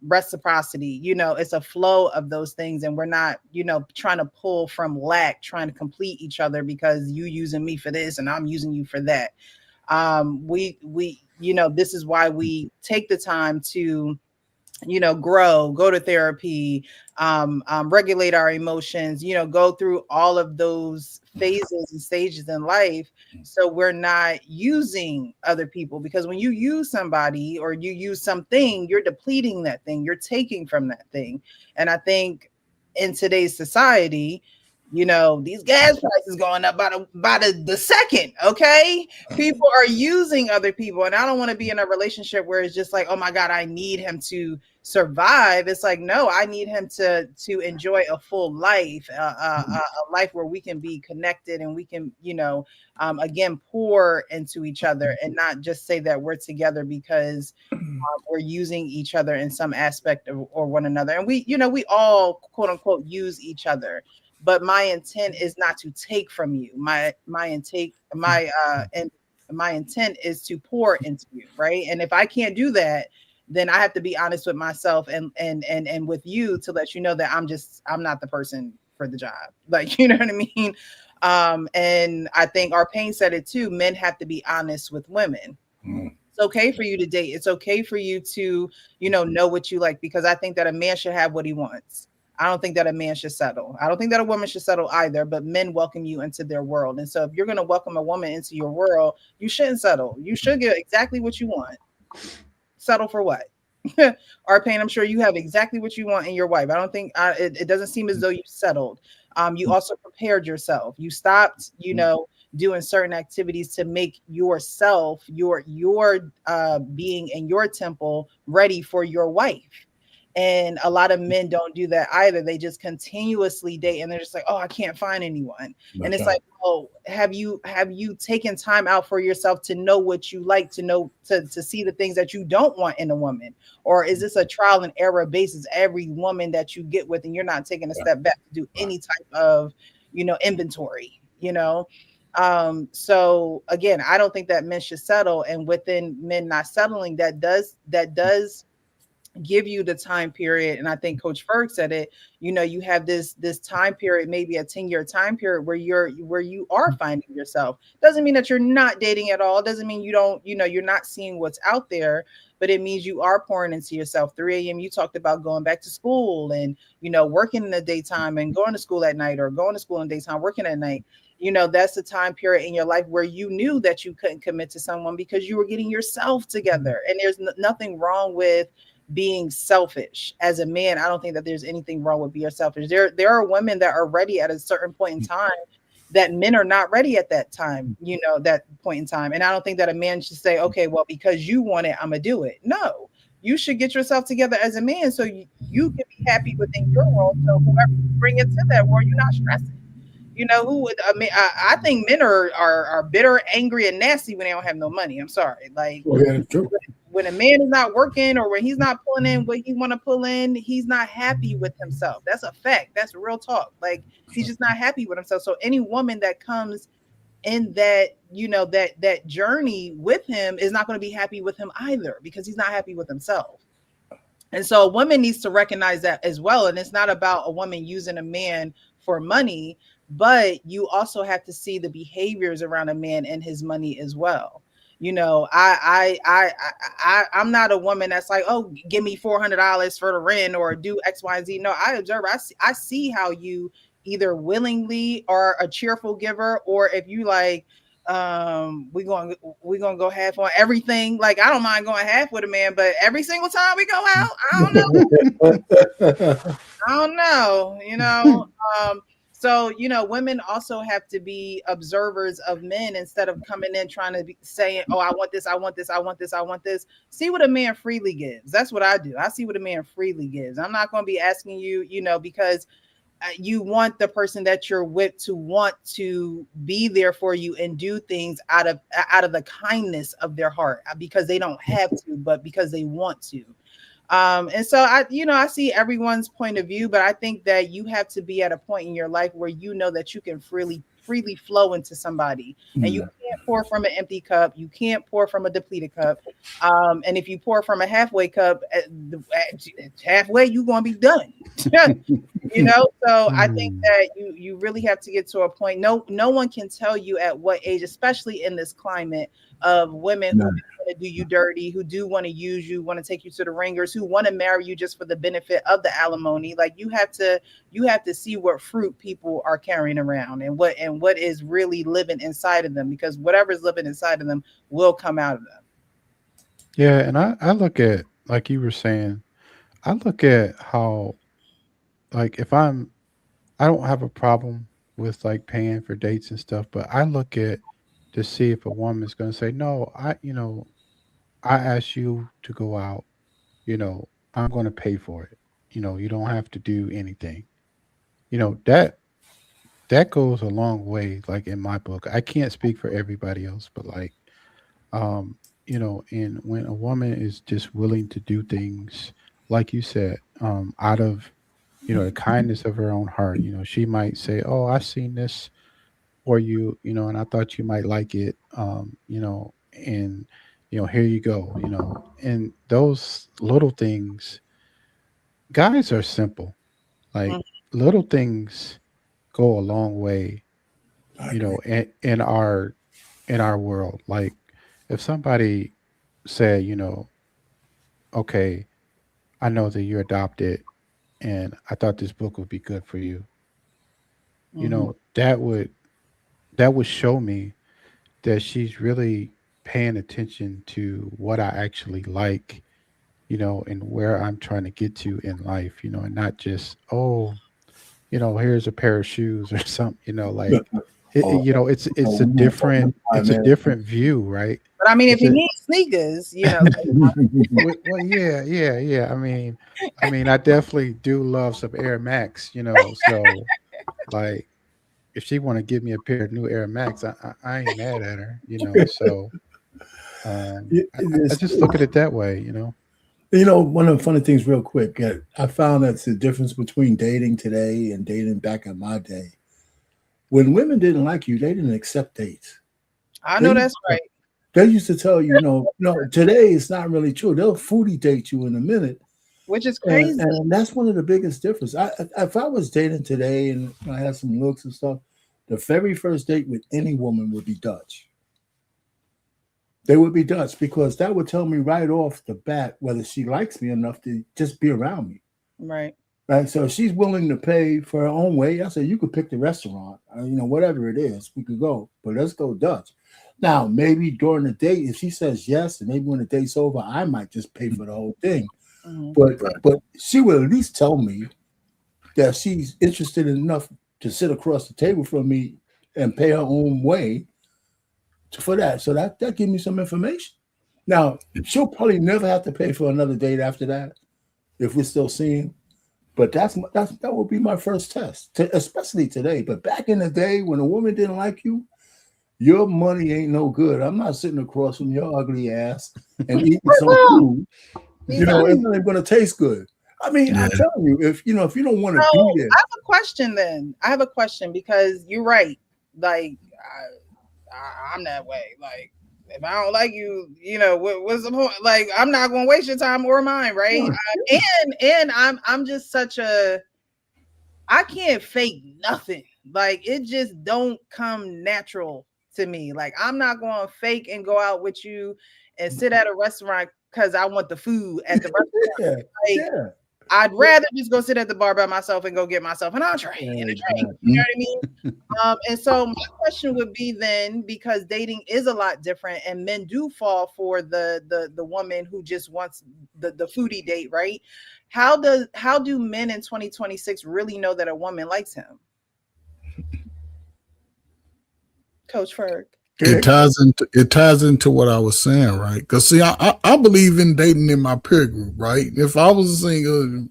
reciprocity. It's a flow of those things, and we're not, trying to pull from lack, trying to complete each other because you using me for this and I'm using you for that. We this is why we take the time to grow, go to therapy, regulate our emotions, go through all of those phases and stages in life So we're not using other people, because when you use somebody or you use something, you're depleting that thing, you're taking from that thing. And I think in today's society, these gas prices going up by the second. Okay, people are using other people, and I don't want to be in a relationship where it's just like, oh my God, I need him to survive. It's like, no, I need him to enjoy a full life, a life where we can be connected and we can, again, pour into each other, and not just say that we're together because we're using each other in some aspect or one another. And we all, quote unquote, use each other. But my intent is not to take from you. My intent is to pour into you, right? And if I can't do that, then I have to be honest with myself and with you to let you know that I'm not the person for the job. Like, you know what I mean? And I think our pain said it too. Men have to be honest with women. It's okay for you to date. It's okay for you to, know what you like, because I think that a man should have what he wants. I don't think that a man should settle. I don't think that a woman should settle either, but men welcome you into their world. And so if you're going to welcome a woman into your world, you shouldn't settle. You should get exactly what you want. Settle for what? Pain, I'm sure you have exactly what you want in your wife. I don't think it doesn't seem as though you settled. You also prepared yourself. You stopped, doing certain activities to make yourself, your being in your temple ready for your wife. And a lot of men don't do that either. They just continuously date, and they're just like, oh, I can't find anyone. And it's like, oh, have you taken time out for yourself to know what you like, to know, to see the things that you don't want in a woman? Or is this a trial and error basis every woman that you get with, and you're not taking a step back to do any type of, inventory, so again, I don't think that men should settle. And within men not settling, that does give you the time period. And I think Coach Ferg said it, you have this time period, maybe a 10-year time period where you are finding yourself. Doesn't mean that you're not dating at all. Doesn't mean you don't, you're not seeing what's out there, but it means you are pouring into yourself. 3 a.m. you talked about going back to school and, working in the daytime and going to school at night, or going to school in the daytime, working at night. That's the time period in your life where you knew that you couldn't commit to someone because you were getting yourself together. And there's nothing wrong with being selfish. As a man, I don't think that there's anything wrong with being selfish. There are women that are ready at a certain point in time that men are not ready at that time, that point in time. And I don't think that a man should say, okay, well, because you want it, I'm gonna do it. No, you should get yourself together as a man so you can be happy within your world. So whoever you bring into that world, you're not stressing. Who would? I mean, I think men are bitter, angry, and nasty when they don't have no money. I'm sorry, like. When a man is not working, or when he's not pulling in what he want to pull in, he's not happy with himself. That's a fact. That's real talk. Like, he's just not happy with himself. So any woman that comes in that, that journey with him is not going to be happy with him either, because he's not happy with himself. And so a woman needs to recognize that as well. And it's not about a woman using a man for money, but you also have to see the behaviors around a man and his money as well. I'm not a woman that's like, oh, give me $400 for the rent or do X, Y, and Z. No, I observe. I see how you either willingly are a cheerful giver, or if you like, we're gonna go half on everything. Like, I don't mind going half with a man, but every single time we go out, I don't know. So, women also have to be observers of men instead of coming in trying to be saying, oh, I want this, I want this, I want this, I want this. See what a man freely gives. That's what I do. I see what a man freely gives. I'm not going to be asking you, because you want the person that you're with to want to be there for you and do things out of the kindness of their heart, because they don't have to, but because they want to. And so I see everyone's point of view, but I think that you have to be at a point in your life where you know that you can freely flow into somebody, and you can't pour from an empty cup. You can't pour from a depleted cup. And if you pour from a halfway cup, halfway, you're going to be done. So I think that you really have to get to a point. No one can tell you at what age, especially in this climate of women who want to do you dirty, who do want to use you, want to take you to the ringers, who want to marry you just for the benefit of the alimony. Like you have to see what fruit people are carrying around and what is really living inside of them, because whatever's living inside of them will come out of them. Yeah, and I look at, like you were saying, I look at how, like, if I don't have a problem with like paying for dates and stuff, but I look at to see if a woman's going to say, no, I asked you to go out, I'm going to pay for it. You don't have to do anything. That goes a long way, like in my book. I can't speak for everybody else, but like, and when a woman is just willing to do things, like you said, out of, the kindness of her own heart, she might say, oh, I seen this for you, and I thought you might like it, and, here you go, and those little things, guys are simple. Like, Mhm. little things go a long way, I agree. in our world. Like, if somebody said, okay, I know that you're adopted, and I thought this book would be good for you. Mhm. That would show me that she's really paying attention to what I actually like, and where I'm trying to get to in life, and not just, oh, here's a pair of shoes or something, like, Oh, it's a we went for different, one it's a time, different view, right? But I mean, if It's he a needs sneakers, man. well, yeah, yeah, yeah. I mean, I definitely do love some Air Max, so like, if she want to give me a pair of new Air Max, I ain't mad at her, so I just look at it that way. One of the funny things, real quick, I found that's the difference between dating today and dating back in my day. When women didn't like you, they didn't accept dates. I They know used that's to, right. they used to tell you, no, today it's not really true. They'll foodie date you in a minute. Which is And, crazy. and that's one of the biggest differences. If I was dating today and I had some looks and stuff, the very first date with any woman would be Dutch. They would be Dutch because that would tell me right off the bat whether she likes me enough to just be around me. Right. Right. So if she's willing to pay for her own way, I say you could pick the restaurant, whatever it is, we could go, but let's go Dutch. Now, maybe during the date, if she says yes, and maybe when the date's over, I might just pay for the whole thing. Mhm. But she will at least tell me that she's interested enough to sit across the table from me and pay her own way for that. So that gives me some information. Now, she'll probably never have to pay for another date after that if we're still seeing. But that would be my first test, especially today. But back in the day when a woman didn't like you, your money ain't no good. I'm not sitting across from your ugly ass and eating some Well, food. It's not exactly. even going to taste good. I mean, Yeah. I'm telling you, if you don't want So to be I there, have a question then. I have a question because you're right. Like I'm that way. Like if I don't like you, what's the point? Like I'm not going to waste your time or mine, right? yeah, And I'm just such a I can't fake nothing. Like it just don't come natural to me. Like I'm not going to fake and go out with you and sit at a restaurant because I want the food at the restaurant. yeah, Like yeah. I'd rather just go sit at the bar by myself and go get myself an entree and a drink. You know Exactly. what I mean? And so my question would be then, because dating is a lot different, and men do fall for the woman who just wants the foodie date, right? How do men in 2026 really know that a woman likes him? Coach Ferg. It ties into what I was saying, right? Because see, I believe in dating in my peer group, right? If I was single,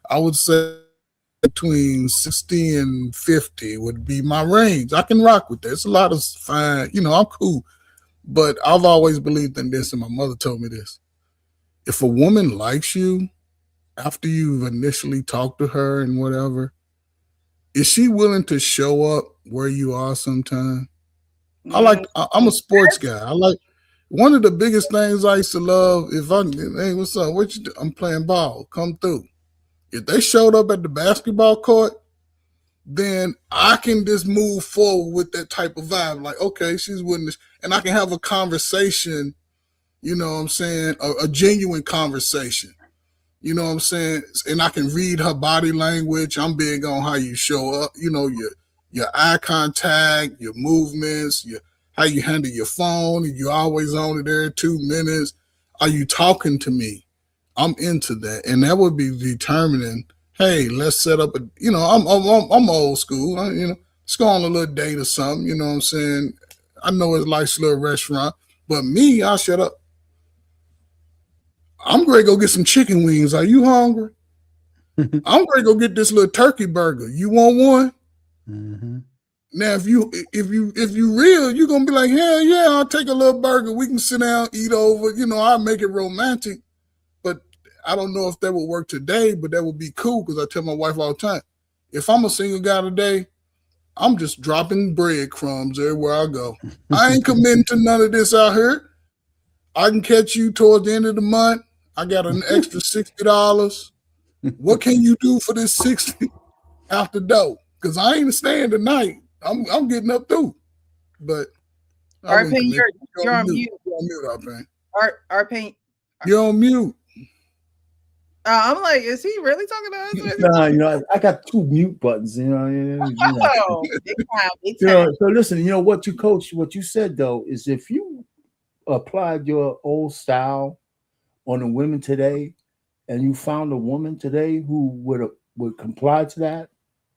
I would say between 60 and 50 would be my range. I can rock with that. It's a lot of fine, I'm cool. But I've always believed in this, and my mother told me this. If a woman likes you after you've initially talked to her and whatever, is she willing to show up where you are sometime? Mm, I'm a sports guy. I like one of the biggest things I used to love if hey, what's up? I'm playing ball. Come through. If they showed up at the basketball court, then I can just move forward with that type of vibe. Like, okay, she's willing to, and I can have a conversation You know what I'm saying? A genuine conversation. You know what I'm saying? And I can read her body language. I'm big on how you show up. You know, your eye contact, your movements, your how you handle your phone. You always on it every 2 minutes. Are you talking to me? I'm into that, and that would be determining. Hey, let's set up a. You know, I'm old school. You know, let's go on a little date or something. You know what I'm saying? I know it's like a little restaurant, but me, I'll shut up. I'm going to go get some chicken wings. Are you hungry? I'm going to go get this little turkey burger. You want one? Mm-hmm. Now, if you real, you're gonna be like, hell yeah, I'll take a little burger. We can sit down, eat over. You know, I'll make it romantic. But I don't know if that would work today. But that would be cool because I tell my wife all the time, if I'm a single guy today, I'm just dropping breadcrumbs everywhere I go. I ain't committing to none of this out here. I can catch you towards the end of the month. I got an extra $60. What can you do for this 60 after dough? Because I ain't staying tonight. I'm getting up too. But I wouldn't Arpain, commit. you're on mute. You're on mute, Arpain. Arpain. You're on mute. I'm like, is he really talking to us? Nah, you know, I got 2 mute buttons. You know, Oh, big time, big you time. know. So listen, you know what you coach. What you said though is if you applied your old style on the women today, and you found a woman today who would comply to that,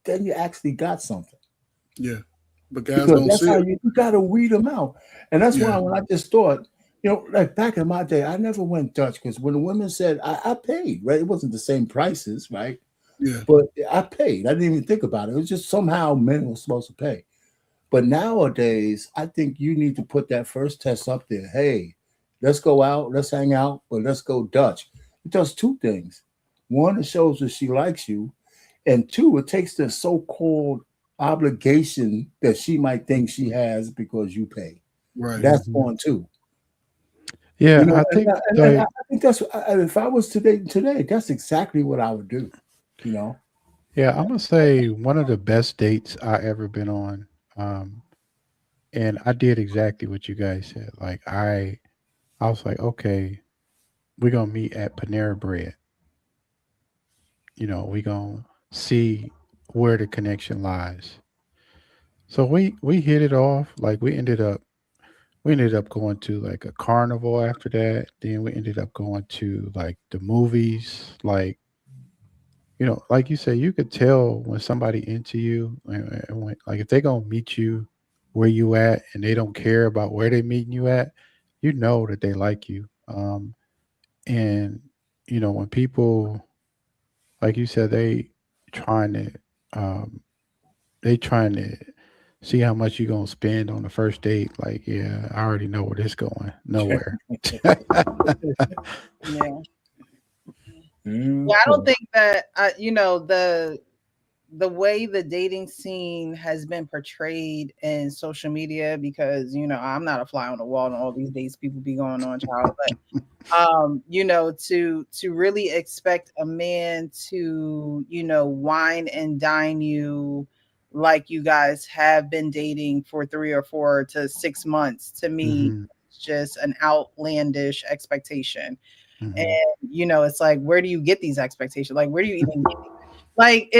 then you actually got something. Yeah. But guys Because don't that's see how it. you got to weed them out. And that's Yeah. why when I just thought, you know, like back in my day, I never went Dutch because when the women said I paid, right? It wasn't the same prices, right? Yeah. But I paid. I didn't even think about it. It was just somehow men were supposed to pay. But nowadays, I think you need to put that first test up there. Hey, let's go out, let's hang out, but let's go Dutch. It does 2 things. One, it shows that she likes you. And 2, it takes the so-called obligation that she might think she has because you pay. Right. That's on too. Yeah, You know, I think and I think that's if I was today, that's exactly what I would do. You know, yeah, I'm gonna say one of the best dates I ever been on. And I did exactly what you guys said. Like I was like, okay, we're gonna meet at Panera Bread. You know, we gonna see where the connection lies. So we hit it off. Like we ended up going to like a carnival after that. Then we ended up going to like the movies. Like, you know, like you say, you could tell when somebody into you, and when, like if they gonna meet you where you at, and they don't care about where they meeting you at, you know that they like you. And you know when people, like you said, trying to, um, they trying to see how much you gonna spend on the first date. Like, yeah, I already know where this going. Nowhere. Yeah. Yeah, I don't think that the way the dating scene has been portrayed in social media, because I'm not a fly on the wall and all these dates people be going on, child, but to really expect a man to wine and dine you like you guys have been dating for 3 or 4 to 6 months, to me, Hmm. it's just an outlandish expectation. And Hmm. it's like, where do you get these expectations? Like, where do you even get like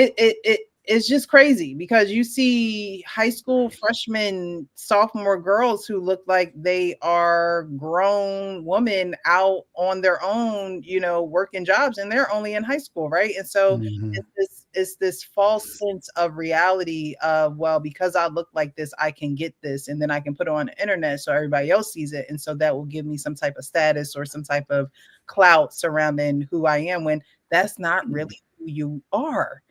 it's just crazy, because you see high school freshmen, sophomore girls who look like they are grown women out on their own, working jobs, and they're only in high school, right? And so Hmm. it's this false sense of reality of, well, because I look like this, I can get this, and then I can put it on the internet so everybody else sees it, and so that will give me some type of status or some type of clout surrounding who I am, when that's not really who you are.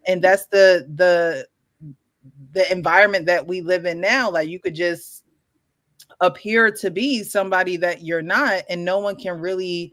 And that's the environment that we live in now. Like, you could just appear to be somebody that you're not, and no one can really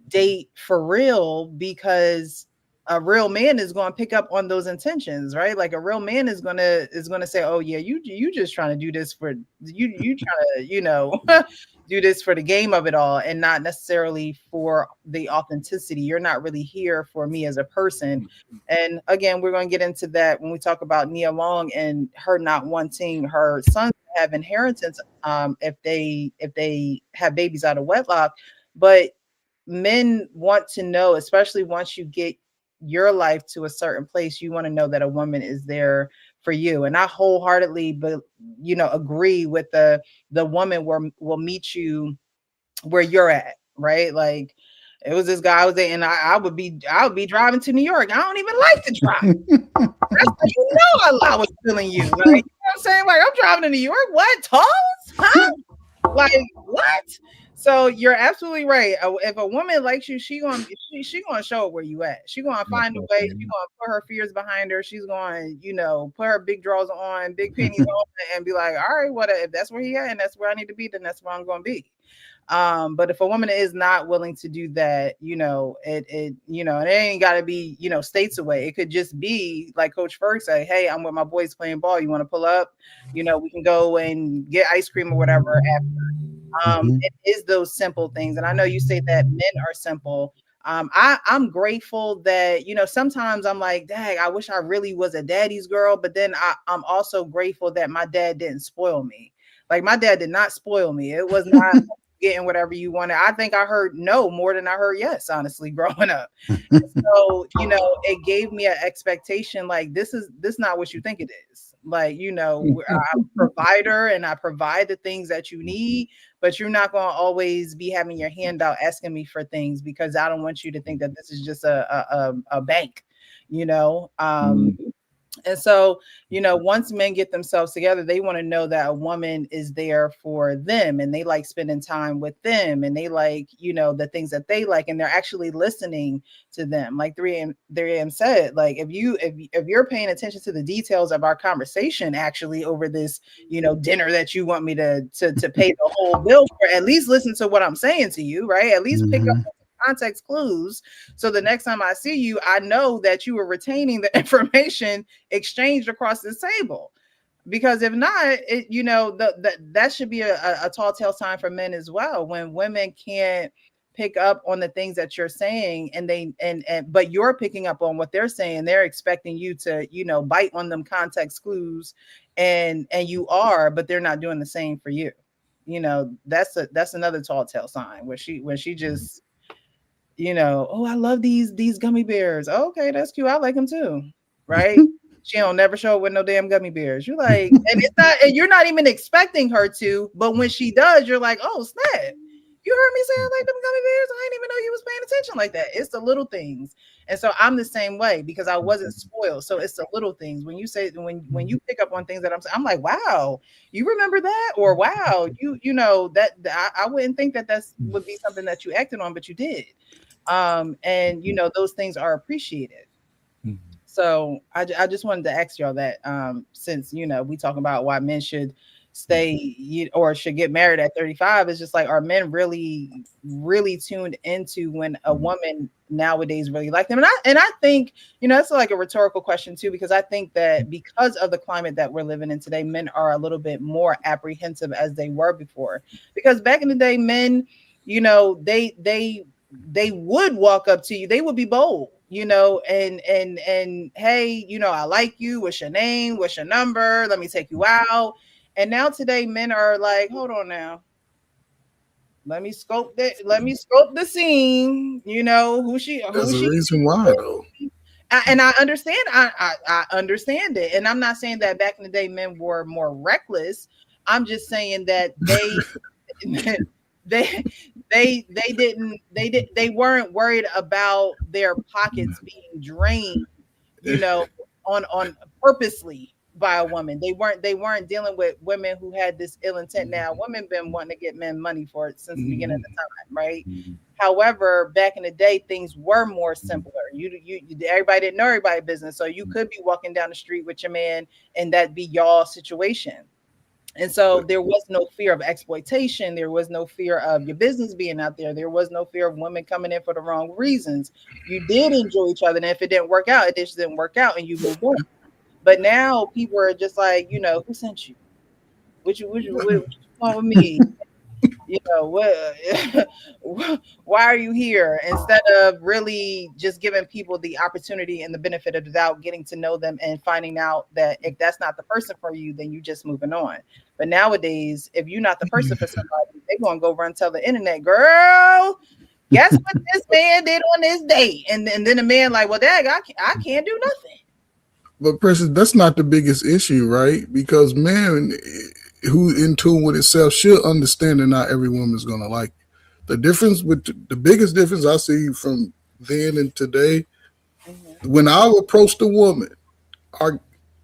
date for real, because a real man is going to pick up on those intentions, right? Like, a real man is going to say, oh yeah, you just trying to do this for you trying to do this for the game of it all, and not necessarily for the authenticity. You're not really here for me as a person. And again, we're going to get into that when we talk about Nia Long and her not wanting her son to have inheritance if they have babies out of wedlock. But men want to know, especially once you get your life to a certain place, you want to know that a woman is there for you. And I wholeheartedly, but agree with the woman will meet you where you're at, right? Like it was this guy I was dating, and I would be driving to New York. I don't even like to drive. That's how I was feeling you. Like, you know what I'm saying? Like, I'm driving to New York. What? Tolls? Huh? Like, what? So you're absolutely right. If a woman likes you, she gonna show it where you at. She gonna find a way. She gonna put her fears behind her. She's going, put her big drawers on, big panties on, and be like, all right, what if that's where he at and that's where I need to be, then that's where I'm gonna be. But if a woman is not willing to do that, it ain't got to be, states away. It could just be like Coach Ferg say, hey, I'm with my boys playing ball. You want to pull up? We can go and get ice cream or whatever after. It is those simple things. And I know you say that men are simple. I'm grateful that, sometimes I'm like, dang, I wish I really was a daddy's girl. But then I'm also grateful that my dad didn't spoil me. Like my dad did not spoil me. It was not getting whatever you wanted. I think I heard no more than I heard yes, honestly, growing up. So, it gave me an expectation like this not what you think it is. Like, I'm a provider and I provide the things that you need, but you're not going to always be having your hand out asking me for things because I don't want you to think that this is just a bank, And so, once men get themselves together, they want to know that a woman is there for them and they like spending time with them and they like, the things that they like and they're actually listening to them. Like 3am said, like if you're paying attention to the details of our conversation actually over this, dinner that you want me to pay the whole bill for, at least listen to what I'm saying to you, right? At least pick up context clues so the next time I see you, I know that you were retaining the information exchanged across this table. Because if not, that should be a tall tale sign for men as well. When women can't pick up on the things that you're saying but you're picking up on what they're saying, they're expecting you to bite on them context clues and you are, but they're not doing the same for you. That's another tall tale sign when she just oh, I love these gummy bears. Oh, okay, that's cute. I like them too. Right? She don't never show up with no damn gummy bears. You're like, and you're not even expecting her to, but when she does, you're like, oh, snap. You heard me say I like them gummy bears? I didn't even know you was paying attention like that. It's the little things. And so I'm the same way because I wasn't spoiled. So it's the little things. When you say when you pick up on things that I'm like, wow, you remember that? Or wow, that I wouldn't think that would be something that you acted on, but you did. And those things are appreciated. So I just wanted to ask y'all that since we talking about why men should stay or should get married at 35, it's just like, are men really tuned into when a woman nowadays really like them? And I think it's like a rhetorical question too, because I think that because of the climate that we're living in today, men are a little bit more apprehensive as they were before. Because back in the day, men, they would walk up to you, they would be bold, and hey, I like you, what's your name, what's your number, let me take you out. And now today men are like, hold on now, let me scope the scene, There's a reason why though. And I understand, I understand it, and I'm not saying that back in the day men were more reckless. I'm just saying that they weren't worried about their pockets being drained, on purposely by a woman. They weren't dealing with women who had this ill intent. Now, women been wanting to get men money for it since the beginning of the time, right? However, back in the day, things were more simpler. You everybody didn't know everybody's business, so you could be walking down the street with your man, and that'd be y'all situation. And so there was no fear of exploitation. There was no fear of your business being out there. There was no fear of women coming in for the wrong reasons. You did enjoy each other. And if it didn't work out, it just didn't work out and you moved on. But now people are just like, who sent you? What you want with me? you know what why are you here, instead of really just giving people the opportunity and the benefit of the doubt, getting to know them and finding out that if that's not the person for you, then you just moving on. But nowadays, if you're not the person for somebody, they're gonna go run tell the internet, girl, guess what this man did on this date, and then the man like, well, dang, I can't do nothing. But Precious, that's not the biggest issue, right? Because man who in tune with itself should understand that not every woman is gonna like you. The difference with the biggest difference I see from then and today, when I approached a woman,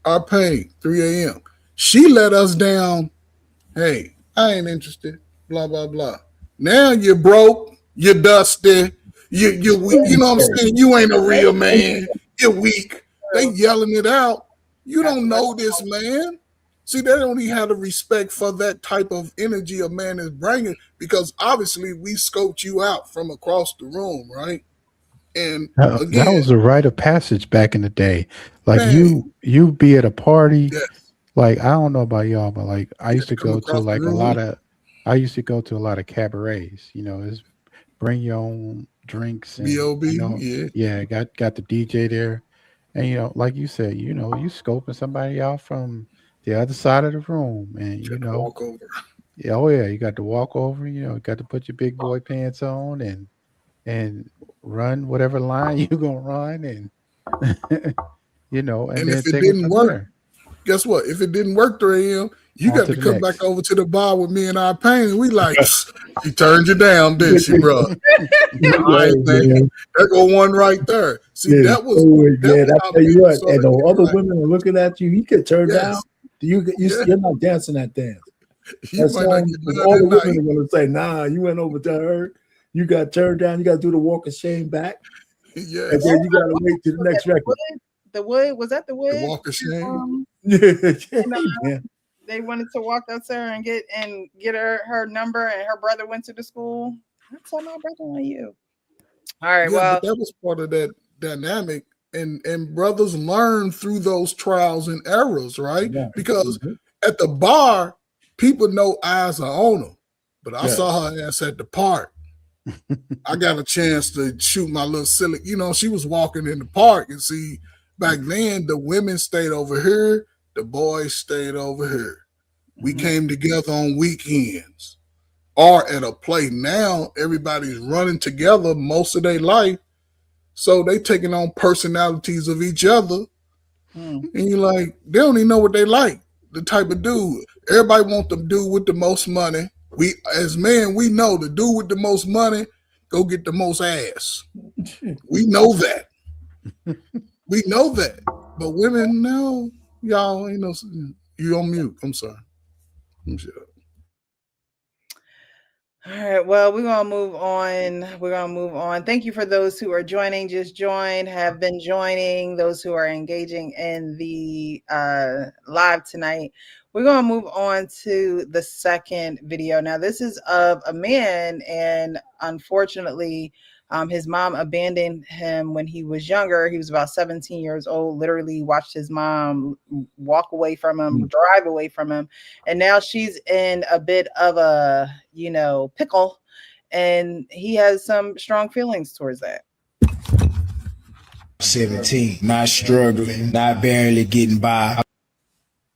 our pain, 3 a.m. She let us down. Hey, I ain't interested. Blah blah blah. Now you're broke. You're dusty. You weak. You know what I'm saying? You ain't a real man. You're weak. They yelling it out. You don't know this man. See, they don't even have the respect for that type of energy a man is bringing because obviously we scoped you out from across the room, right? And That again, was a rite of passage back in the day. Like man, you be at a party. yes, Like I don't know about y'all, but like I you used had to to come go to across the like a room. lot of I used to go to a lot of cabarets. You know, it's bring your own drinks and B.O.B., yeah. yeah, got the DJ there. And like you said, you scoping somebody out from the other side of the room and You had to walk over. yeah, oh yeah, you got to walk over, got to put your big boy pants on and run whatever line you gonna run and and And then if it take it didn't from work, there. guess what? If it didn't work 3 a.m., you On got to to the come back next. over to the bar with me and our pain. And we like, she turned you down, didn't she, bro? All right, Hey, man. man. There go one right there. See, Yeah, so man, I how tell men you what, started and the getting other right. women are looking at you. You get turned down. Yes, yeah. You're not dancing that dance. You That might not song, get because none all the that women night. are going to say, "Nah, you went over to her. You got turned down. You got to do the walk of shame back, and Yes, then you got to wait to the Was that next record." the wood? Was that the the wood? walk of shame. Yeah, And, man. they wanted to walk up to her and get her number, and her brother went to the school. I tell my brother on you. All right, Yeah, but well, that was part of that dynamic. And brothers learn through those trials and errors, right? Yeah. Because Mhm. at the bar, people know eyes are on them. But I Yes. saw her ass at the park. I got a chance to shoot my little silly. She was walking in the park, and see, back then the women stayed over here, the boys stayed over here. We mhm. came together on weekends or at a play. Now everybody's running together most of their life, so they taking on personalities of each other, Hmm. and you're like, they don't even know what they like. The type of dude everybody want the dude with the most money. We as men, we know the dude with the most money go get the most ass. We know that. We know that. But women, no, y'all ain't no. You on mute. I'm sorry. I'm sure. All right, well, we're gonna move on. We're gonna move on. Thank you for those who are joining, just joined, have been joining, those who are engaging in the live tonight. We're gonna move on to the second video. Now, this is of a man, and unfortunately, his mom abandoned him when he was younger. He was about 17 years old, literally watched his mom walk away from him, drive away from him. And now she's in a bit of a, pickle. And he has some strong feelings towards that. 17, not struggling, not barely getting by. I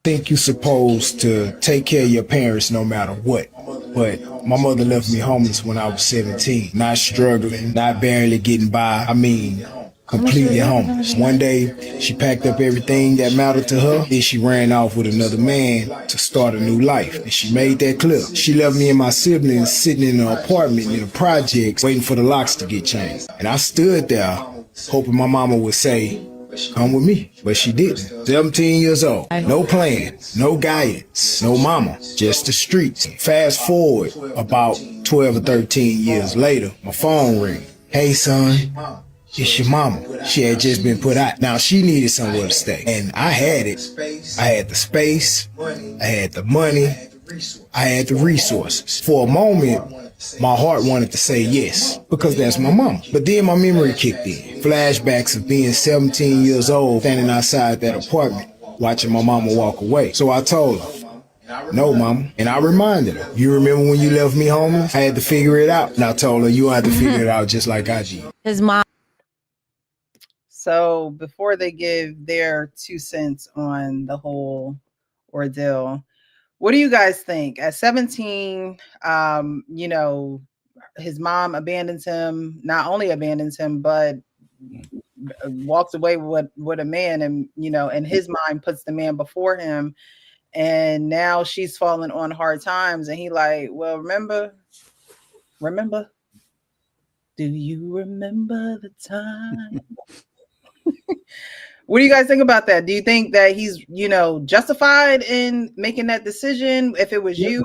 think you're supposed to take care of your parents no matter what. But my mother left me homeless when I was 17, not struggling, not barely getting by. I mean, completely homeless. One day, she packed up everything that mattered to her, and she ran off with another man to start a new life. And she made that clear. She left me and my siblings sitting in an apartment in the projects, waiting for the locks to get changed. And I stood there, hoping my mama would say, come with me, but she didn't. 17 years old, no plan, no guidance, no mama, just the streets. Fast forward about 12 or 13 years later, my phone rang. Hey son, it's your mama. She had just been put out. Now she needed somewhere to stay. And I had it. I had the space, I had the money, I had the resources. For a moment, my heart wanted to say yes, because that's my mama. But then my memory kicked in. Flashbacks of being 17 years old, standing outside that apartment, watching my mama walk away. So I told her, No, mama. And I reminded her, you remember when you left me homeless? I had to figure it out. And I told her, you don't have to figure it out just like I did. His mom. So before they give their 2 cents on the whole ordeal, what do you guys think? At 17, you know, his mom abandons him, not only abandons him, but walks away with a man, and you know, in his mind puts the man before him, and now she's falling on hard times, and he like, well, remember, do you remember the time? What do you guys think about that? Do you think that he's, you know, justified in making that decision? If it was you,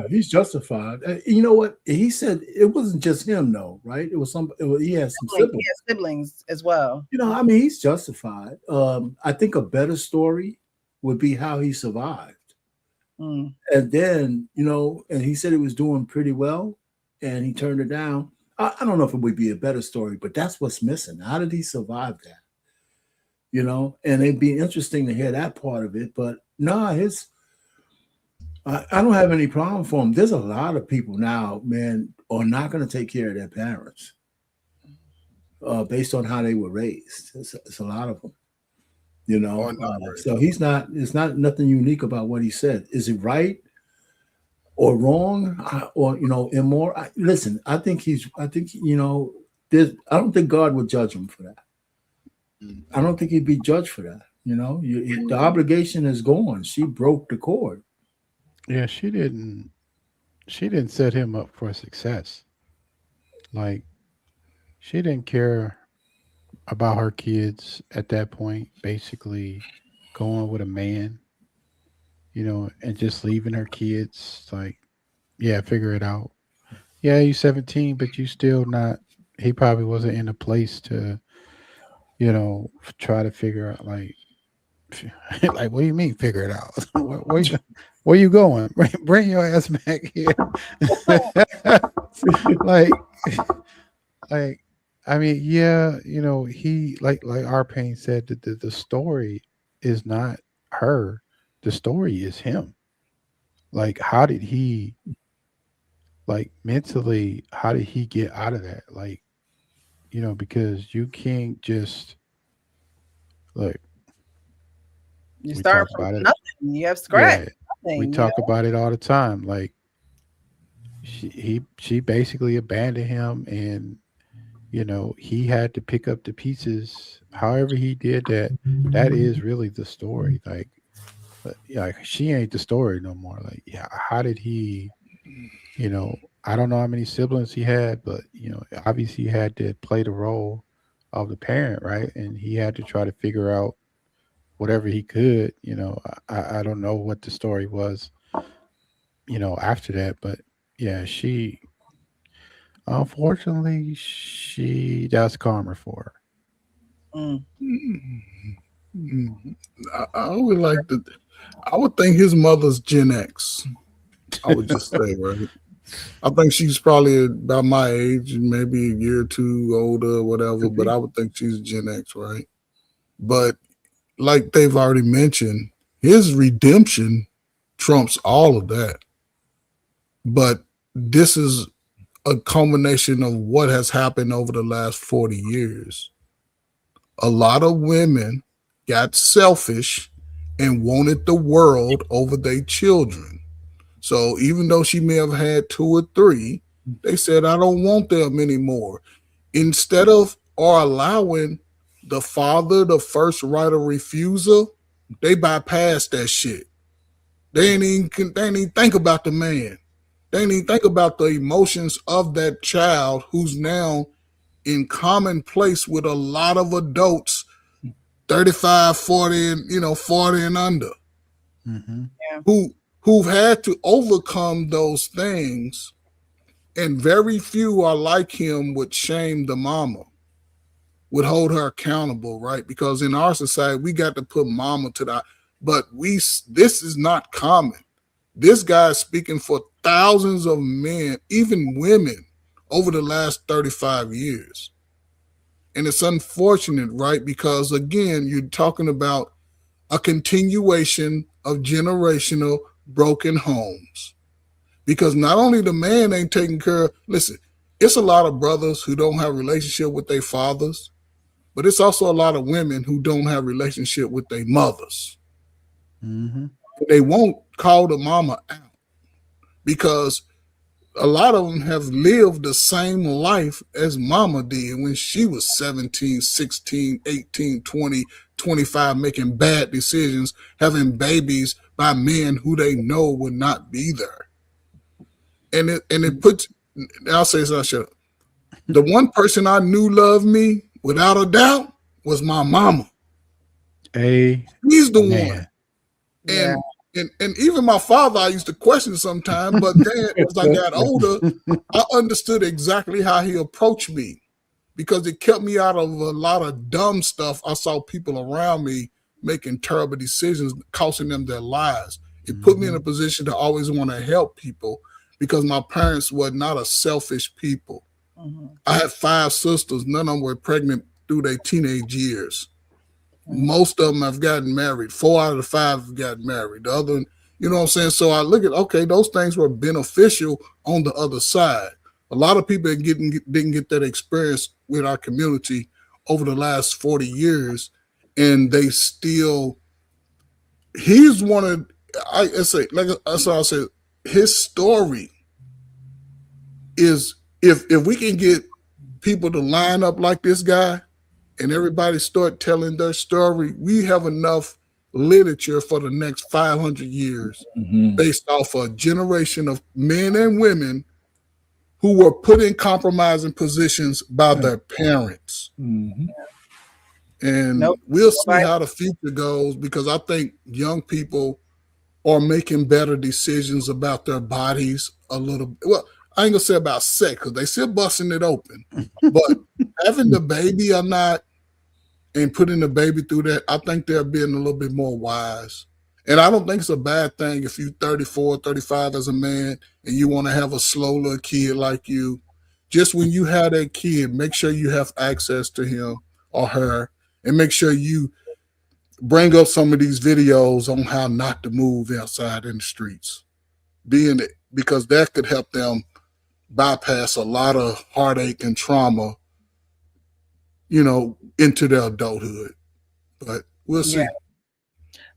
he's justified. You know what? He said it wasn't just him, though, right? It was he has some siblings. He has siblings as well. You know, I mean, he's justified. I think a better story would be how he survived. And then, you know, and he said he was doing pretty well, and he turned it down. I don't know if it would be a better story, but that's what's missing. How did he survive that? You know, and it'd be interesting to hear that part of it. But no, I don't have any problem for him. There's a lot of people now, man, are not going to take care of their parents based on how they were raised. It's a lot of them, you know. So it's not nothing unique about what he said. Is it right or wrong or, you know, immoral? Listen, I think, you know, I don't think God would judge him for that. I don't think he'd be judged for that. You know, the obligation is gone. She broke the cord. Yeah, she didn't set him up for success. Like, she didn't care about her kids at that point, basically going with a man, you know, and just leaving her kids. Like, yeah, figure it out. Yeah, you're 17, but you still not, he probably wasn't in a place to, you know, try to figure out, like, like, what do you mean figure it out? Where you going? Bring your ass back here. like, I mean, yeah, you know, he like Arpain said that the story is not her. The story is him. Like, how did he, like, mentally, how did he get out of that? Like, you know, because you can't just look. You start from nothing. You have scratch. Yeah, we talk about it all the time. Like, she basically abandoned him, and you know, he had to pick up the pieces. However he did that, that is really the story. Like, she ain't the story no more. Like, yeah, how did he? You know, I don't know how many siblings he had, but you know, obviously he had to play the role of the parent, right? And he had to try to figure out whatever he could. You know, I don't know what the story was, you know, after that, but yeah, she unfortunately that's karma for her. I would like to. I would think his mother's Gen X. I would just say, right? I think she's probably about my age, maybe a year or two older, whatever. But I would think she's Gen X, right? But like they've already mentioned, his redemption trumps all of that. But this is a culmination of what has happened over the last 40 years. A lot of women got selfish and wanted the world over their children. So even though she may have had 2 or 3, they said, I don't want them anymore. Instead of or allowing the father the first right of refusal, they bypass that shit. They ain't even think about the man. They ain't even think about the emotions of that child who's now in common place with a lot of adults, 35, 40, and 40 and under, who've had to overcome those things, and very few are like him would shame the mama, would hold her accountable, right? Because in our society, we got to put mama to that, but this is not common. This guy is speaking for thousands of men, even women, over the last 35 years. And it's unfortunate, right? Because again, you're talking about a continuation of generational broken homes. Because not only the man ain't taking care of, listen, it's a lot of brothers who don't have a relationship with their fathers, but it's also a lot of women who don't have a relationship with their mothers. Mm-hmm. They won't call the mama out because a lot of them have lived the same life as mama did when she was 17, 16, 18, 20, 25, making bad decisions, having babies by men who they know would not be there. And it puts, I'll say this, I'll shut up. The one person I knew loved me without a doubt was my mama. He's the one. Yeah. And even my father, I used to question sometimes, but then as I got older, I understood exactly how he approached me because it kept me out of a lot of dumb stuff. I saw people around me making terrible decisions, costing them their lives. It put me in a position to always want to help people because my parents were not a selfish people. I had 5 sisters. None of them were pregnant through their teenage years. Most of them have gotten married. 4 out of the 5 have gotten married. The other, you know what I'm saying? So I look at, okay, those things were beneficial on the other side. A lot of people didn't get that experience with our community over the last 40 years, and they still, he's one of, I say, like that's what I said, his story is, if we can get people to line up like this guy, and everybody start telling their story, we have enough literature for the next 500 years based off a generation of men and women who were put in compromising positions by their parents. And we'll see how the future goes because I think young people are making better decisions about their bodies a little. Well, I ain't gonna say about sex because they still busting it open, but having the baby or not, and putting the baby through that, I think they're being a little bit more wise. And I don't think it's a bad thing if you're 34, 35 as a man and you want to have a slow little kid like you. Just when you have that kid, make sure you have access to him or her and make sure you bring up some of these videos on how not to move outside in the streets. Because that could help them bypass a lot of heartache and trauma, into their adulthood. But we'll see.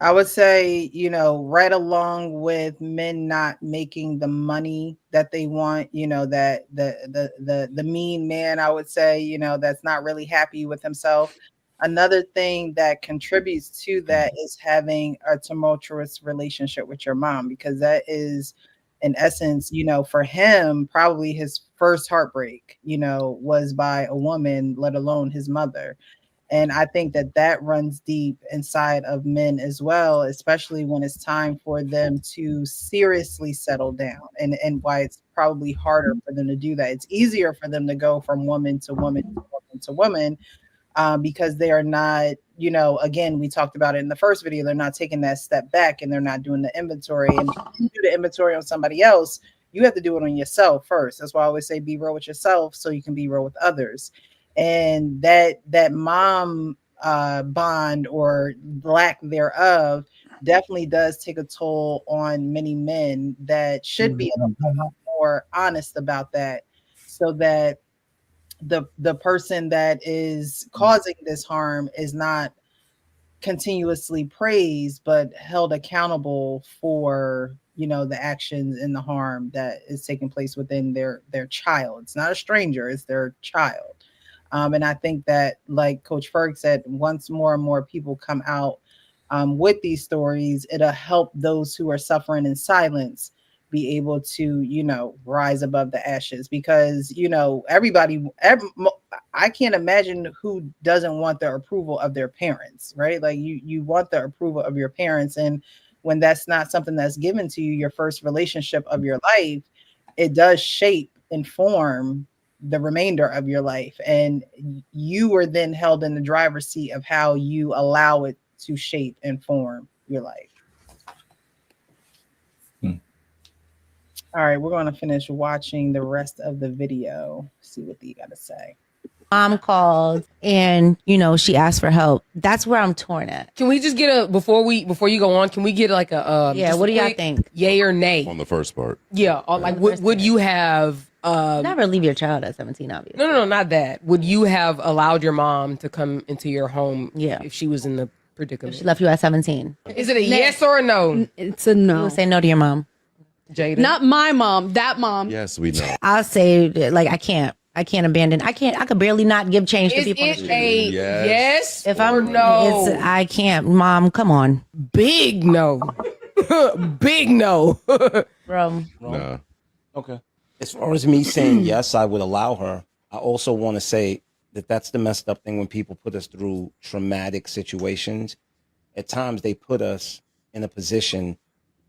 I would say, right along with men not making the money that they want, that the mean man, I would say, that's not really happy with himself. Another thing that contributes to that is having a tumultuous relationship with your mom, because that is, in essence, for him, probably his first heartbreak, was by a woman, let alone his mother. And I think that runs deep inside of men as well, especially when it's time for them to seriously settle down, and why it's probably harder for them to do that. It's easier for them to go from woman to woman to woman to woman, because they are not, again, we talked about it in the first video, they're not taking that step back and they're not doing the inventory. And if you do the inventory on somebody else, you have to do it on yourself first. That's why I always say be real with yourself so you can be real with others. And that mom bond, or lack thereof, definitely does take a toll on many men that should be a lot more honest about that, so that the person that is causing this harm is not continuously praised but held accountable for the actions and the harm that is taking place within their child. It's not a stranger, it's their child. And I think that, like Coach Ferg said, once more and more people come out with these stories, it'll help those who are suffering in silence be able to, rise above the ashes. Because, I can't imagine who doesn't want the approval of their parents, right? Like you want the approval of your parents. And when that's not something that's given to you, your first relationship of your life, it does shape and form the remainder of your life. And you are then held in the driver's seat of how you allow it to shape and form your life. All right, we're going to finish watching the rest of the video, see what you got to say. Mom called and, she asked for help. That's where I'm torn at. Can we just get before you go on, can we get like a Yeah, just what a do y'all quick think? yay or nay? On the first part. Yeah, or like would you have Never leave your child at 17, obviously. No, not that. Would you have allowed your mom to come into your home Yeah. if she was in the predicament? She left you at 17. Is it a yes or a no? It's a You no. would say no to your mom. Jada? Not my mom, that mom. Yes, we know. I'll say, like, I can't abandon. I could barely not give change to Is people. it a yes If or I'm no? I can't. Mom, come on. Big no. Big no. Bro. No. Okay. As far as me saying yes, I would allow her. I also want to say that that's the messed up thing when people put us through traumatic situations. At times, they put us in a position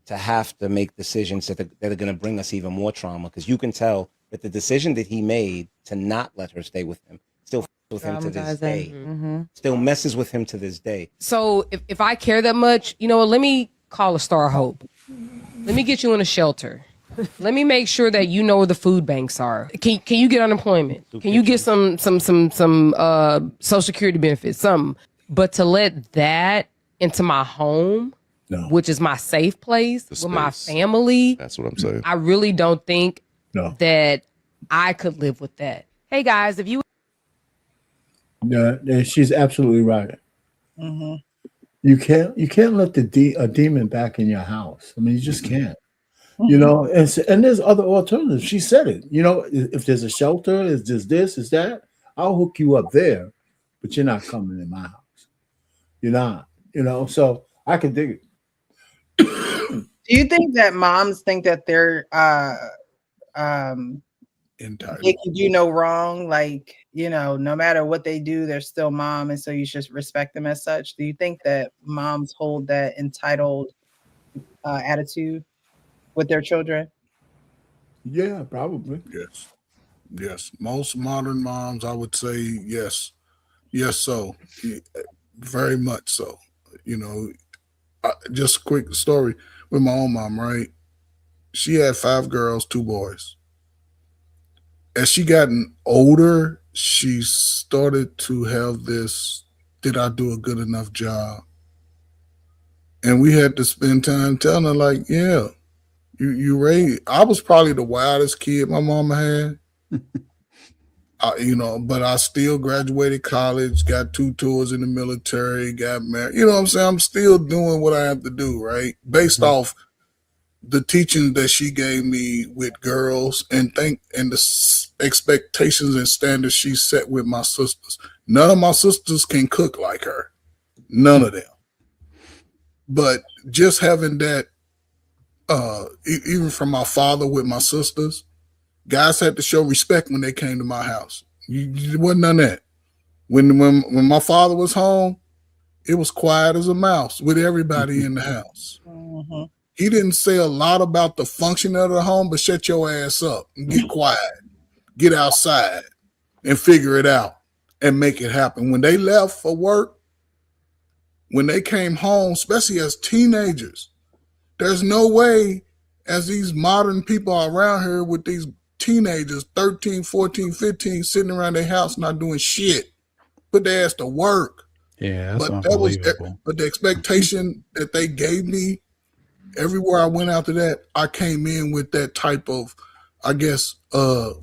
to have to make decisions that are going to bring us even more trauma. Because you can tell that the decision that he made to not let her stay with him still with him to this day. Still messes with him to this day. So if I care that much, you know what? Let me call a Star Hope. Let me get you in a shelter. Let me make sure that you know where the food banks are. Can you get unemployment? Can you get some Social Security benefits? Something. But to let that into my home, which is my safe place with my family, that's what I'm saying. I really don't think that I could live with that. Hey guys, if you Yeah, she's absolutely right. Mm-hmm. You can't let a demon back in your house. I mean, you just can't. And there's other alternatives. She said it. If there's a shelter, is this, is that? I'll hook you up there, but you're not coming in my house. You're not. So I can dig it. Do you think that moms think that they're they can do no wrong? Like, no matter what they do, they're still mom, and so you should respect them as such. Do you think that moms hold that entitled attitude with their children? Yeah, probably. Yes. Most modern moms, I would say yes. Yes, so. Very much so. Just a quick story with my own mom, right? She had 5 girls, 2 boys. As she gotten older, she started to have this, did I do a good enough job? And we had to spend time telling her, like, yeah, you raised. I was probably the wildest kid my mama had. But I still graduated college, got 2 tours in the military, got married. You know what I'm saying? I'm still doing what I have to do, right? Based off the teaching that she gave me with girls and the expectations and standards she set with my sisters. None of my sisters can cook like her. None of them. But just having that, even from my father with my sisters, guys had to show respect when they came to my house. There wasn't none of that. When my father was home, it was quiet as a mouse with everybody in the house. Mm-hmm. He didn't say a lot about the function of the home, but shut your ass up and get quiet, get outside and figure it out and make it happen. When they left for work, when they came home, especially as teenagers, there's no way as these modern people are around here with these teenagers, 13, 14, 15, sitting around their house not doing shit. Put their ass to work. Yeah, that's But unbelievable. but the expectation that they gave me, everywhere I went after that, I came in with that type of, I guess,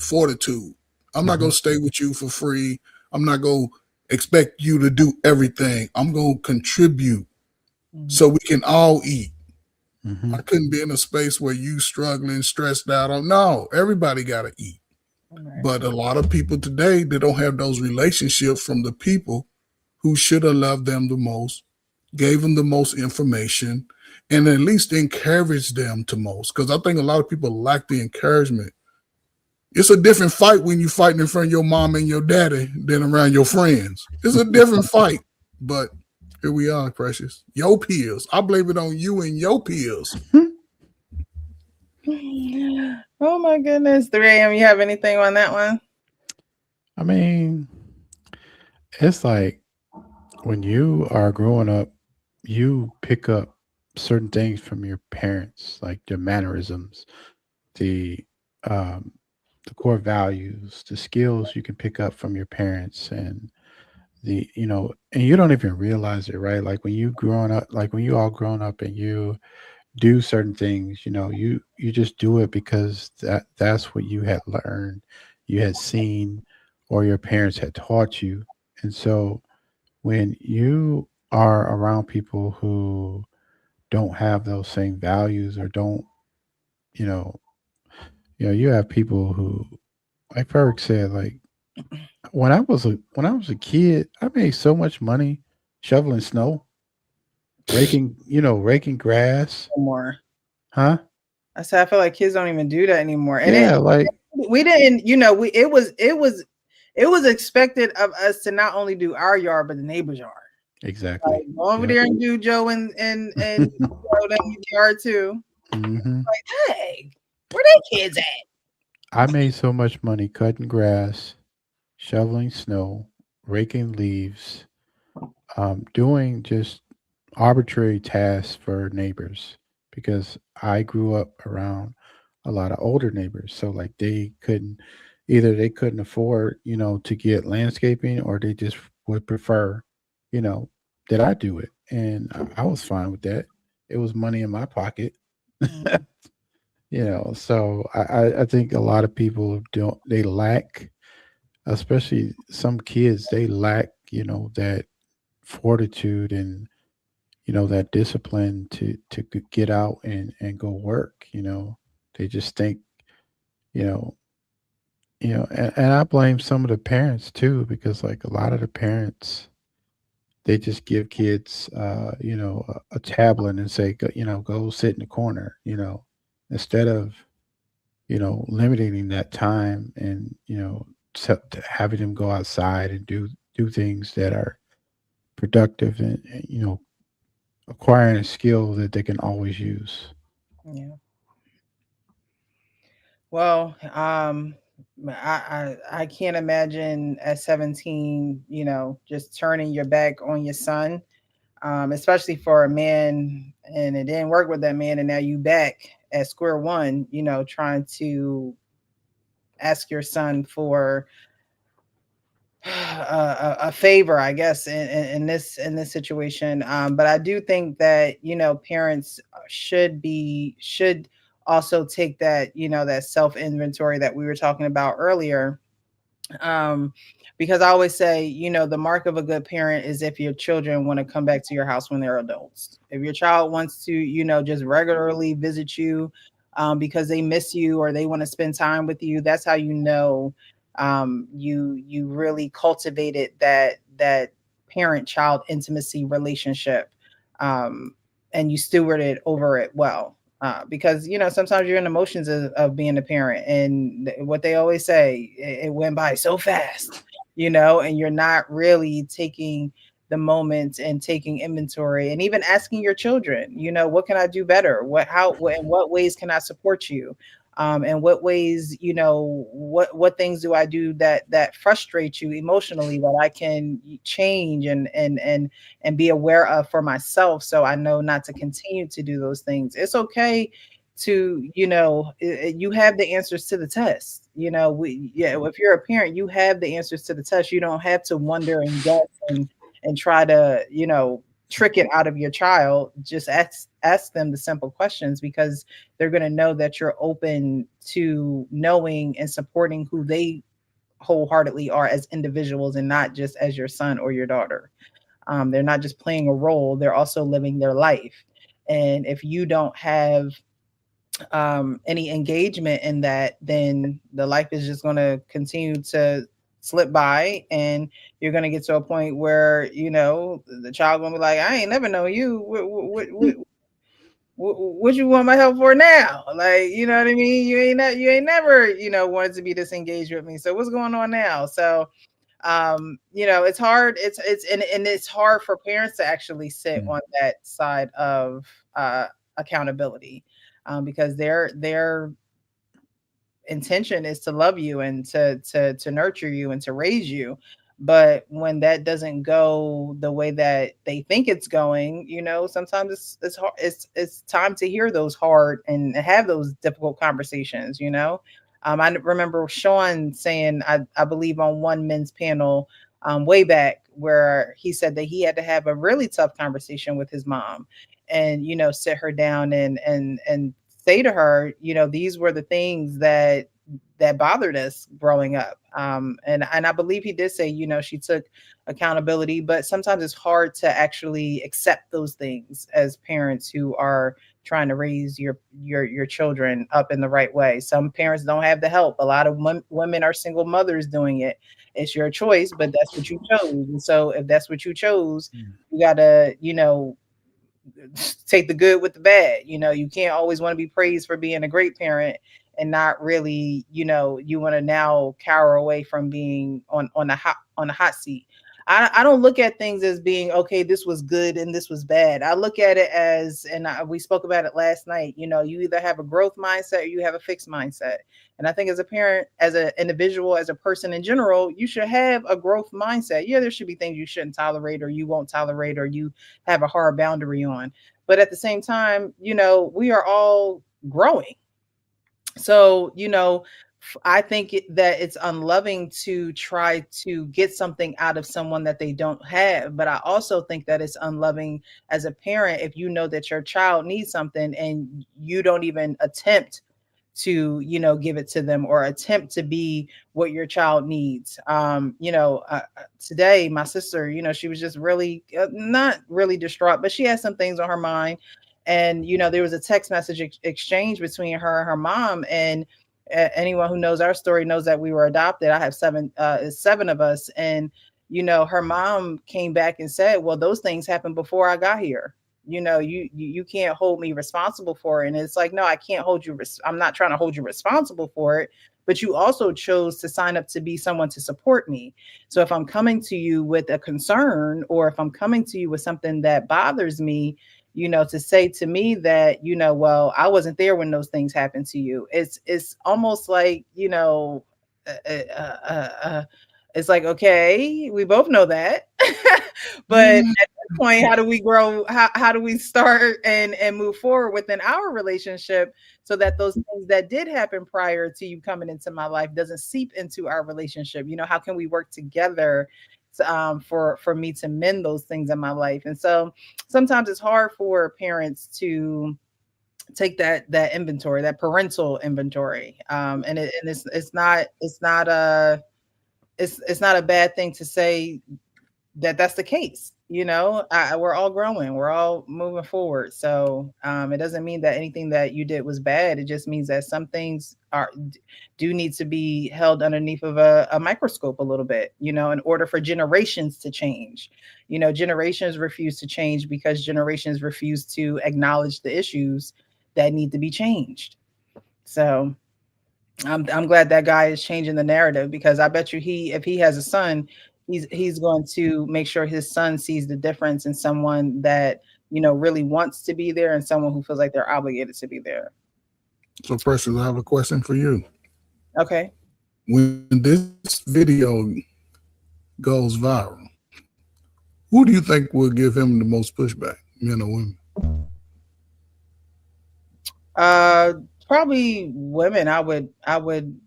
fortitude. I'm not going to stay with you for free. I'm not going to expect you to do everything. I'm going to contribute so we can all eat. I couldn't be in a space where you struggling, stressed out. No, everybody got to eat. Right. But a lot of people today, they don't have those relationships from the people who should have loved them the most, gave them the most information, and at least encouraged them the most. Because I think a lot of people lack the encouragement. It's a different fight when you're fighting in front of your mom and your daddy than around your friends. It's a different fight. But here we are, Precious. Your peers. I blame it on you and your peers. Oh my goodness. 3 a.m. You have anything on that one? I mean, it's like when you are growing up, you pick up certain things from your parents, like your mannerisms, the the core values, the skills you can pick up from your parents, and and you don't even realize it, right? Like when you growing up, like when you all grown up and you do certain things, you just do it because that's what you had learned, you had seen, or your parents had taught you. And so when you are around people who don't have those same values, or don't, you know, you have people who, like Ferg said, like when I was a kid, I made so much money shoveling snow, raking grass, More. huh? I said I feel like kids don't even do that anymore. And Yeah, like we didn't, we it was expected of us to not only do our yard but the neighbor's yard. exactly. Like, go over Yep. there and do Joe and them yard too. hmm Like, hey, where they kids at? I made so much money cutting grass, shoveling snow, raking leaves, doing just arbitrary tasks for neighbors, because I grew up around a lot of older neighbors. So like they couldn't afford, to get landscaping, or they just would prefer, you know, that I do it. And I was fine with that. It was money in my pocket. Mm. So I think a lot of people don't, they lack, especially some kids, they lack, that fortitude, and that discipline to get out and go work. They just think, you know and I blame some of the parents too, because like a lot of the parents, they just give kids a tablet and say, go sit in the corner, instead of limiting that time, and to having them go outside and do things that are productive, and acquiring a skill that they can always use. Yeah. Well, I can't imagine at 17, just turning your back on your son, especially for a man, and it didn't work with that man, and now you back at square one, trying to ask your son for a favor, I guess, in this situation. But I do think that parents should also take that that self inventory that we were talking about earlier, um, because I always say, the mark of a good parent is if your children want to come back to your house when they're adults. If your child wants to, just regularly visit you, because they miss you or they want to spend time with you, that's how you really cultivated that parent-child intimacy relationship, um, and you stewarded over it well. Because sometimes you're in emotions of being a parent, and what they always say, it went by so fast, and you're not really taking the moment and taking inventory, and even asking your children, what can I do better? In what ways can I support you? And what ways, what things do I do that frustrate you emotionally, that I can change and be aware of for myself, so I know not to continue to do those things. It's okay to, you have the answers to the test. If you're a parent, you have the answers to the test. You don't have to wonder and guess and try to, trick it out of your child. Just ask them the simple questions, because they're going to know that you're open to knowing and supporting who they wholeheartedly are as individuals, and not just as your son or your daughter. They're not just playing a role, they're also living their life. And if you don't have any engagement in that, then the life is just going to continue to slip by, and you're going to get to a point where the child going to be like, I ain't never know you. What you want my help for now? Like, you know what I mean? You ain't never wanted to be disengaged with me. So what's going on now? So it's hard. And it's hard for parents to actually sit Mm. on that side of accountability, because their intention is to love you and to nurture you and to raise you. But when that doesn't go the way that they think it's going, sometimes it's hard. It's time to hear those hard and have those difficult conversations. I remember Sean saying, I believe on one men's panel way back, where he said that he had to have a really tough conversation with his mom, and sit her down and say to her, these were the things that bothered us growing up. And I believe he did say, she took accountability, but sometimes it's hard to actually accept those things as parents who are trying to raise your children up in the right way. Some parents don't have the help. A lot of women are single mothers doing it. It's your choice, but that's what you chose. And so if that's what you chose, you gotta, take the good with the bad. You can't always want to be praised for being a great parent and not really, you want to now cower away from being on the hot seat. I don't look at things as being, okay, this was good and this was bad. I look at it as, and we spoke about it last night, you either have a growth mindset or you have a fixed mindset. And I think as a parent, as an individual, as a person in general, you should have a growth mindset. Yeah, there should be things you shouldn't tolerate or you won't tolerate or you have a hard boundary on. But at the same time, we are all growing. So, I think that it's unloving to try to get something out of someone that they don't have. But I also think that it's unloving as a parent if you know that your child needs something and you don't even attempt to give it to them or attempt to be what your child needs. Today my sister, she was just really not really distraught, but she had some things on her mind. And there was a text message exchange between her and her mom. And anyone who knows our story knows that we were adopted. I have seven of us. And her mom came back and said, well, those things happened before I got here. You can't hold me responsible for it. And it's like, no, I can't hold you. I'm not trying to hold you responsible for it, but you also chose to sign up to be someone to support me. So if I'm coming to you with a concern, or if I'm coming to you with something that bothers me, to say to me that, well, I wasn't there when those things happened to you. It's almost like, it's like, okay, we both know that. But at this point, how do we grow? How do we start and move forward within our relationship so that those things that did happen prior to you coming into my life doesn't seep into our relationship? How can we work together for me to mend those things in my life? And so sometimes it's hard for parents to take that inventory, that parental inventory. And it's not a bad thing to say that that's the case. We're all growing, we're all moving forward. So it doesn't mean that anything that you did was bad. It just means that some things do need to be held underneath of a microscope a little bit, in order for generations to change. Generations refuse to change because generations refuse to acknowledge the issues that need to be changed. So I'm glad that guy is changing the narrative, because I bet you if he has a son, he's going to make sure his son sees the difference in someone that really wants to be there and someone who feels like they're obligated to be there. So, Precious, I have a question for you. Okay. When this video goes viral, who do you think will give him the most pushback, men or women? Probably women. I would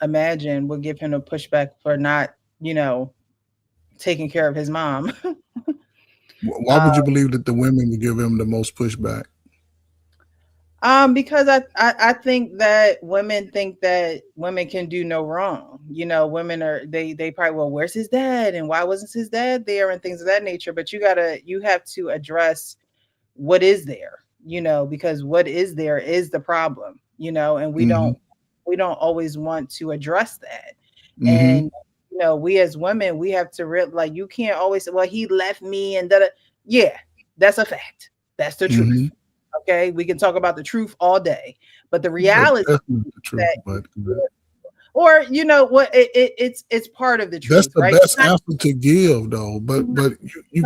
imagine would give him a pushback for not, taking care of his mom. Why would you believe that the women would give him the most pushback? Because I think that women think that women can do no wrong. Women they probably, well, where's his dad and why wasn't his dad there and things of that nature. But you have to address what is there, because what is there is the problem, and we don't always want to address that. And we as women, we have to like, you can't always say, well, he left me and that. Yeah, that's a fact. That's the truth. Okay, we can talk about the truth all day, but the reality is that, or what, it's part of the truth. That's the right? best answer to give, though. But you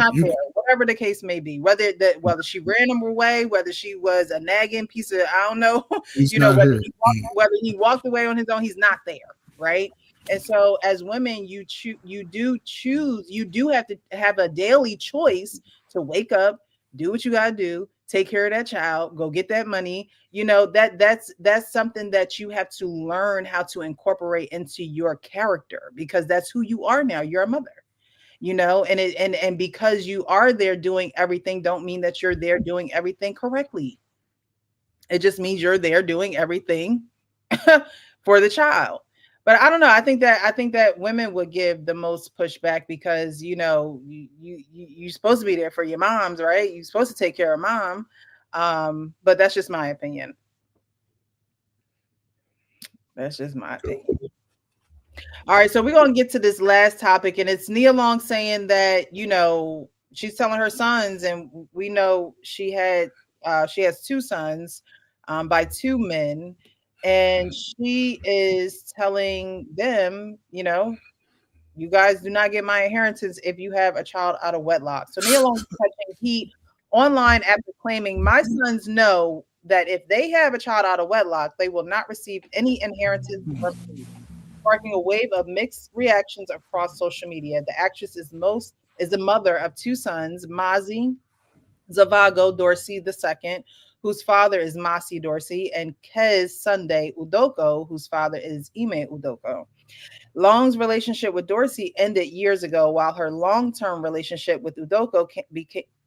whatever the case may be, whether she ran him away, whether she was a nagging piece of, I don't know, whether he walked away on his own, he's not there, right? And so as women, you do have to have a daily choice to wake up, do what you got to do, take care of that child, go get that money. You know, that's something that you have to learn how to incorporate into your character, because that's who you are now. You're a mother, you know, and because you are there doing everything, don't mean that you're there doing everything correctly. It just means you're there doing everything for the child. But I don't know. I think that women would give the most pushback because, you know, you're supposed to be there for your moms, right? You're supposed to take care of mom. But that's just my opinion. That's just my opinion. All right, so we're gonna get to this last topic, and it's Nia Long saying that, you know, she's telling her sons, and we know she has two sons by two men, and she is telling them, you know, you guys do not get my inheritance if you have a child out of wedlock. So Nia Long is touching heat online after claiming, my sons know that if they have a child out of wedlock, they will not receive any inheritance from me, sparking a wave of mixed reactions across social media. The actress is the mother of two sons, Mazi Zavago Dorsey II, whose father is Masi Dorsey, and Kez Sunday Udoko, whose father is Ime Udoko. Long's relationship with Dorsey ended years ago, while her long-term relationship with Udoko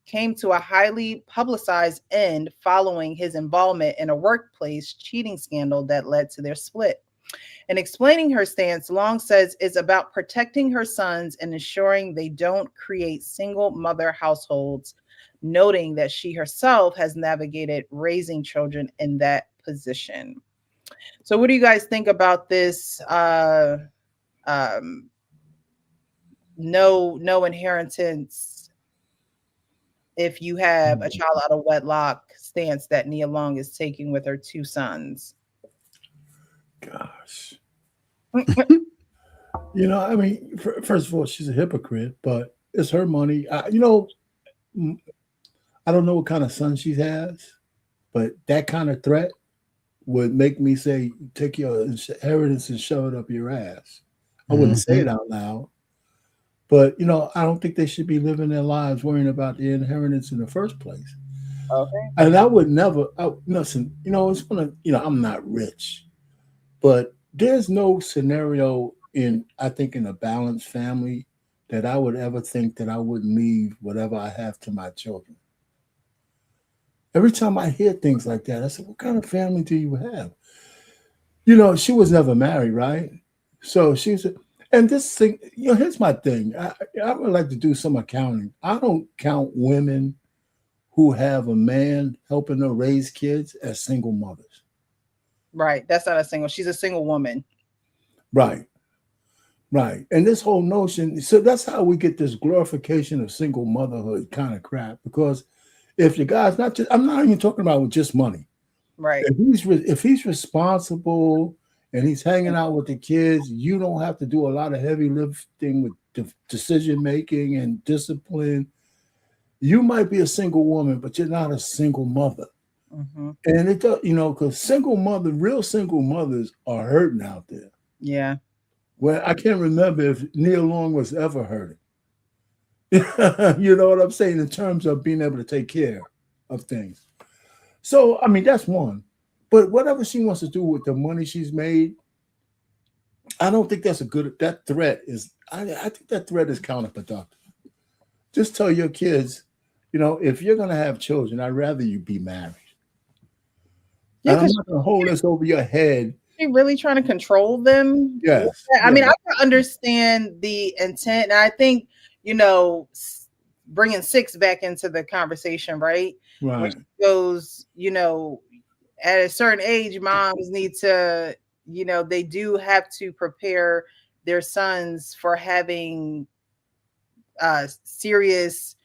came to a highly publicized end following his involvement in a workplace cheating scandal that led to their split. In explaining her stance, Long says it's about protecting her sons and ensuring they don't create single mother households, noting that she herself has navigated raising children in that position. So, what do you guys think about this? No inheritance if you have a child out of wedlock stance that Nia Long is taking with her two sons. Gosh. You know, I mean, first of all, she's a hypocrite, but it's her money. You know, I don't know what kind of son she has, but that kind of threat would make me say, take your inheritance and shove it up your ass. I wouldn't say it out loud, but, you know, I don't think they should be living their lives worrying about the inheritance in the first place. Okay. And I would never, listen, you know, it's gonna, you know, I'm not rich, but there's no scenario I think, in a balanced family that I would ever think that I wouldn't leave whatever I have to my children. Every time I hear things like that, I said, what kind of family do you have? You know, she was never married, right? So she's, and this thing, you know, here's my thing. I would like to do some accounting. I don't count women who have a man helping her raise kids as single mothers. Right. That's not a single. She's a single woman. Right. Right. And this whole notion, so that's how we get this glorification of single motherhood kind of crap. Because if the guy's not just, I'm not even talking about with just money. Right. If he's responsible and he's hanging out with the kids, you don't have to do a lot of heavy lifting with decision making and discipline. You might be a single woman, but you're not a single mother. Mm-hmm. And it does, you know, because real single mothers are hurting out there. Yeah. Well, I can't remember if Nia Long was ever hurting. You know what I'm saying, in terms of being able to take care of things. So, I mean, that's one. But whatever she wants to do with the money she's made, I don't think that's that threat is, I think that threat is counterproductive. Just tell your kids, you know, if you're going to have children, I'd rather you be married. Yeah, I'm not going to hold this over your head. She really trying to control them? Yes. I mean, I can understand the intent. And I think, you know, bringing Six back into the conversation, right? Right. When she goes, you know, at a certain age, moms need to, you know, they do have to prepare their sons for having serious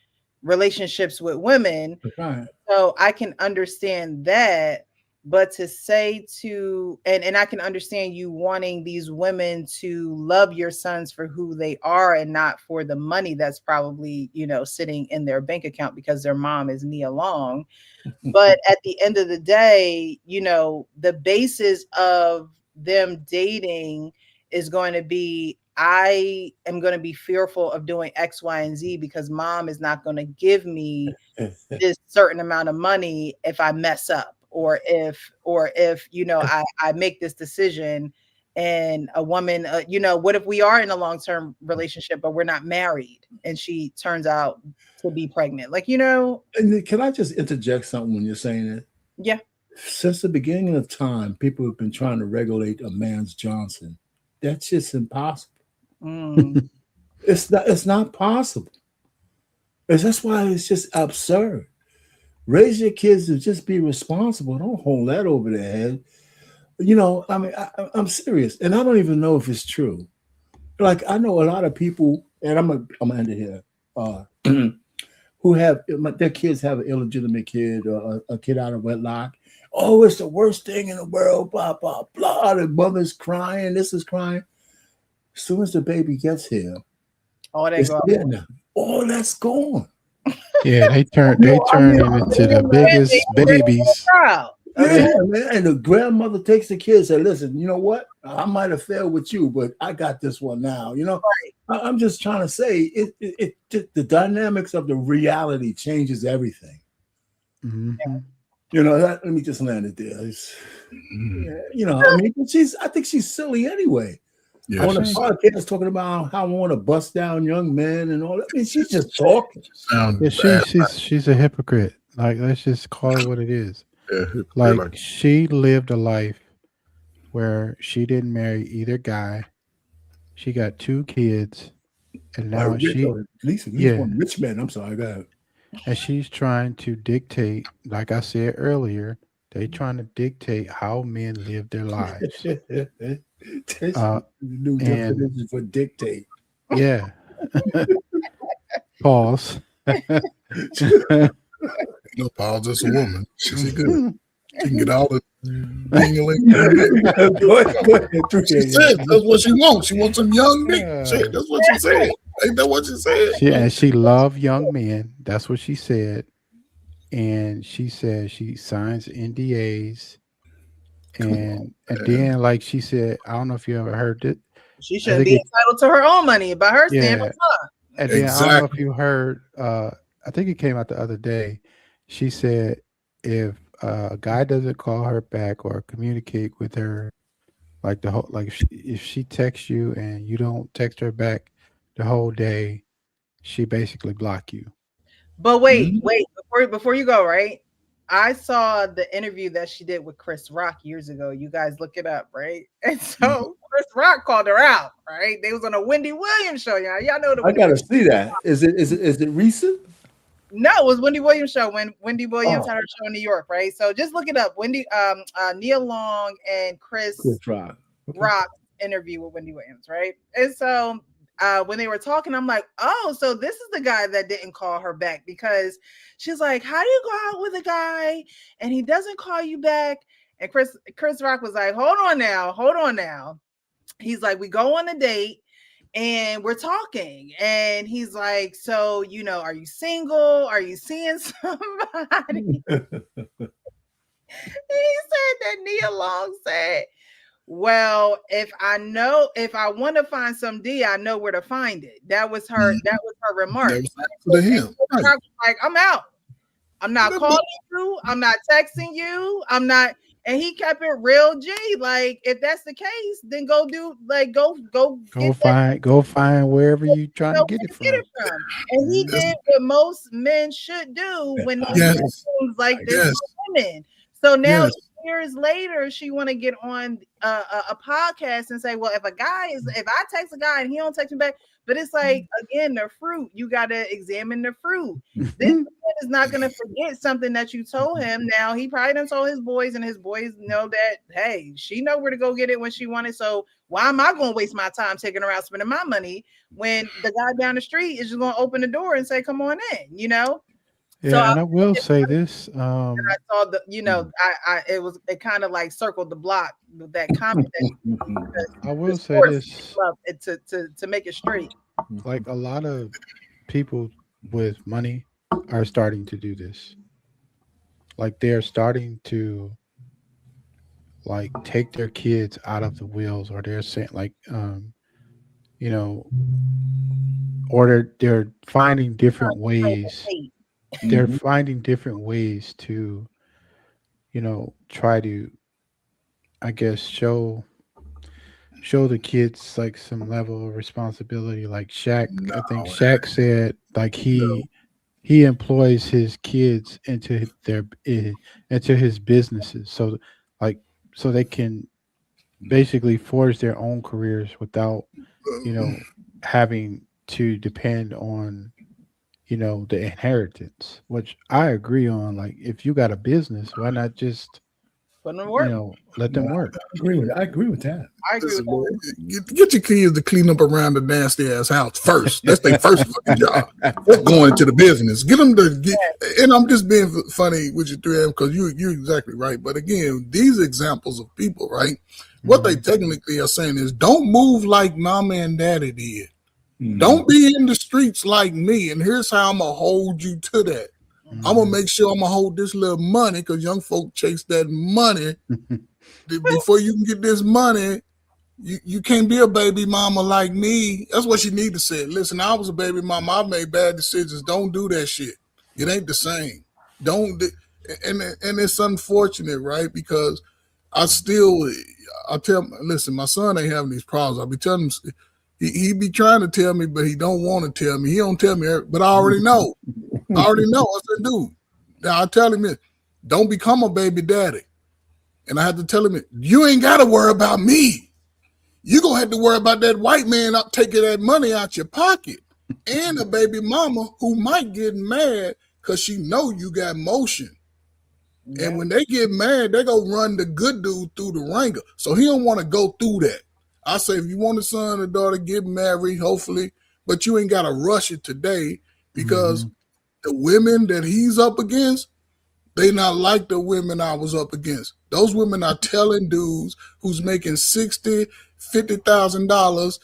relationships with women. Right. So I can understand that. But to say and I can understand you wanting these women to love your sons for who they are and not for the money that's probably, you know, sitting in their bank account because their mom is Nia Long. But at the end of the day, you know, the basis of them dating is going to be I am going to be fearful of doing X, Y, and Z because mom is not going to give me this certain amount of money if I mess up, or if I make this decision, and a woman, what if we are in a long-term relationship but we're not married and she turns out to be pregnant, And can I just interject something when you're saying it? yeah. Since the beginning of time, people have been trying to regulate a man's Johnson. That's just impossible. Mm. It's not possible. That's why it's just absurd. Raise your kids to just be responsible. Don't hold that over their head. I mean, I'm serious, and I don't even know if it's true. Like, I know a lot of people, and I'm gonna end it here, who have their kids have an illegitimate kid or a kid out of wedlock. Oh, it's the worst thing in the world. Blah blah blah. The mother's crying. This is crying. As soon as the baby gets here, Oh, it's there now. All that's gone. Yeah, they turn them into the biggest babies. Yeah, man. And the grandmother takes the kids and says, listen, you know what? I might have failed with you, but I got this one now. I'm just trying to say the dynamics of the reality changes everything. Mm-hmm. Let me just land it there. I mean, I think she's silly anyway. Yeah, On a podcast talking about how I want to bust down young men and all that. I mean, she's just talking. Yeah, she's a hypocrite. Like, let's just call it what it is. Yeah, like she lived a life where she didn't marry either guy. She got 2 kids, and now at least one rich man. I'm sorry, go ahead. And she's trying to dictate, like I said earlier, they trying to dictate how men live their lives. New definition for dictate. Yeah. Pause. No, Paul, just a woman. She's good. She can get all the Go ahead. She said that's what she wants. She wants some young men. That's what she said. Ain't that what she said? She loved young men. That's what she said. And she said she signs NDAs. And then, like she said, I don't know if you ever heard it. She should be entitled to her own money by her standard. And then I don't know if you heard, I think it came out the other day. She said if a guy doesn't call her back or communicate with her, like if she texts you and you don't text her back the whole day, she basically block you. But wait, before you go, right? I saw the interview that she did with Chris Rock years ago. You guys look it up, right? And so Chris Rock called her out, right? They was on a Wendy Williams show, y'all know the. I gotta see that. Is it recent? No, it was Wendy Williams show when Wendy Williams had her show in New York, right? So just look it up. Nia Long and Chris Rock interview with Wendy Williams, right? And so when they were talking, I'm like, oh, so this is the guy that didn't call her back, because she's like, how do you go out with a guy and he doesn't call you back? And Chris Rock was like, hold on now. He's like, we go on a date and we're talking, and he's like, so, are you single? Are you seeing somebody? He said that Nia Long said, well, if I want to find some D, I know where to find it. That was her remark. Like, I'm out. I'm not calling you. I'm not texting you. I'm not. And he kept it real G. Like, if that's the case, then go find wherever you trying to get it from. And he did what most men should do when they do things like this with women. So now years later, she want to get on a podcast and say, well, if I text a guy and he don't text me back, but it's like, again, the fruit, you got to examine the fruit. This man is not going to forget something that you told him. Now, he probably done told his boys, and his boys know that, hey, she know where to go get it when she wanted. So why am I going to waste my time taking her out spending my money when the guy down the street is just going to open the door and say, come on in, Yeah, so and I will say this. I saw the, it kind of like circled the block with that comment. I will say this to make it straight. Like, a lot of people with money are starting to do this. Like, they're starting to like take their kids out of the wheels, or they're saying like you know, or they're finding different ways. They're finding different ways to, try to, I guess, show the kids like some level of responsibility. Like Shaq, I think No, Shaq said like no. he employs his kids into his businesses, so like so they can basically forge their own careers without you know having to depend on the inheritance, which I agree on. Like if you got a business, why not just Put them to work. let them work? I agree with that. I agree with Listen, boy, that. get your kids to clean up around the nasty ass house first. That's their first fucking job. Going into the business. Get them to get. And I'm just being funny with you, 3M, because you're exactly right. But again, these examples of people, right? What they technically are saying is, don't move like mama and daddy did. Don't be in the streets like me. And here's how I'm gonna hold you to that. I'm gonna make sure I'm gonna hold this little money, because young folk chase that money. Before you can get this money, you can't be a baby mama like me. That's what she need to say. Listen, I was a baby mama. I made bad decisions. Don't do that shit. It ain't the same. Don't. And it's unfortunate, right? Because I tell, listen, my son ain't having these problems. I be telling him, he be trying to tell me, but he don't want to tell me. He don't tell me, but I already know. I said, dude, now I tell him this, don't become a baby daddy. And I had to tell him, you ain't got to worry about me. You're going to have to worry about that white man taking that money out your pocket, and a baby mama who might get mad because she know you got motion. Yeah. And when they get mad, they go run the good dude through the ringer. So he don't want to go through that. I say, if you want a son or daughter, get married, hopefully, but you ain't got to rush it today, because the women that he's up against, they not like the women I was up against. Those women are telling dudes who's making $60,000, $50,000,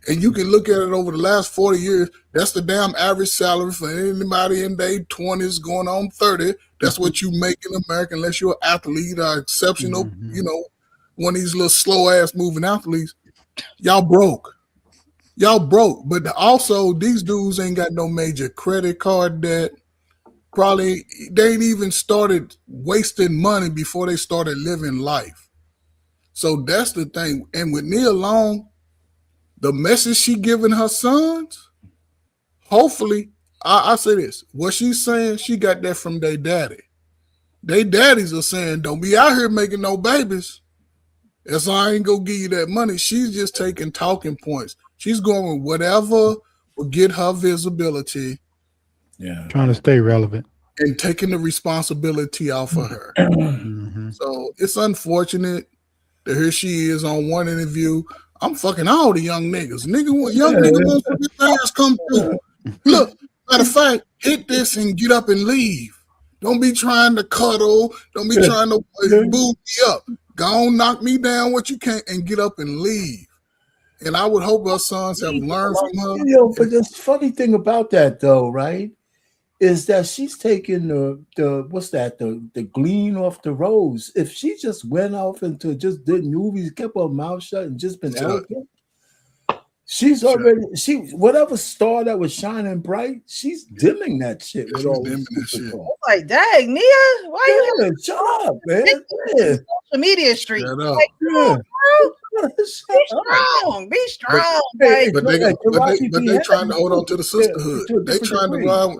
and you can look at it over the last 40 years. That's the damn average salary for anybody in their 20s going on 30. That's what you make in America, unless you're an athlete or exceptional, one of these little slow ass moving athletes. Y'all broke. But also, these dudes ain't got no major credit card debt. Probably they ain't even started wasting money before they started living life. So that's the thing. And with Nia Long, the message she giving her sons, hopefully, I say this, what she's saying, she got that from their daddy. They daddies are saying, don't be out here making no babies. That's why I ain't gonna give you that money. She's just taking talking points. She's going with whatever will get her visibility. Yeah. Trying to stay relevant. And taking the responsibility off of her. So it's unfortunate that here she is on one interview. I'm fucking all the young niggas. Young nigga wants to get their ass come through. Look, matter of fact, hit this and get up and leave. Don't be trying to cuddle. Don't be trying to boo me up. Go on, knock me down what you can and get up and leave. And I would hope her sons have learned from her. But the funny thing about that, though, right, is that she's taking the glean off the rose. If she just went off into just did movies, kept her mouth shut, and just been eloquent, she's already whatever star that was shining bright, she's dimming that shit. With all dimming that shit. Like, dang, Nia, why you shut up, man? Social media street. Like, be strong. Be strong. But they trying to hold on to the sisterhood.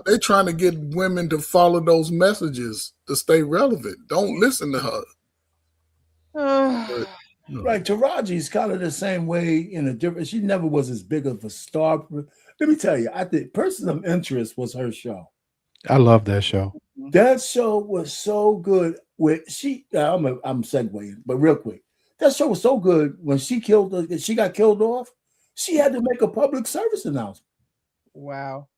They trying to get women to follow those messages to stay relevant. Don't listen to her. Right, Taraji's kind of the same way in a different. She never was as big of a star. Let me tell you, I think Person of Interest was her show. I love that show. That show was so good. I'm segueing, but real quick, that show was so good. When she got killed off, she had to make a public service announcement. Wow.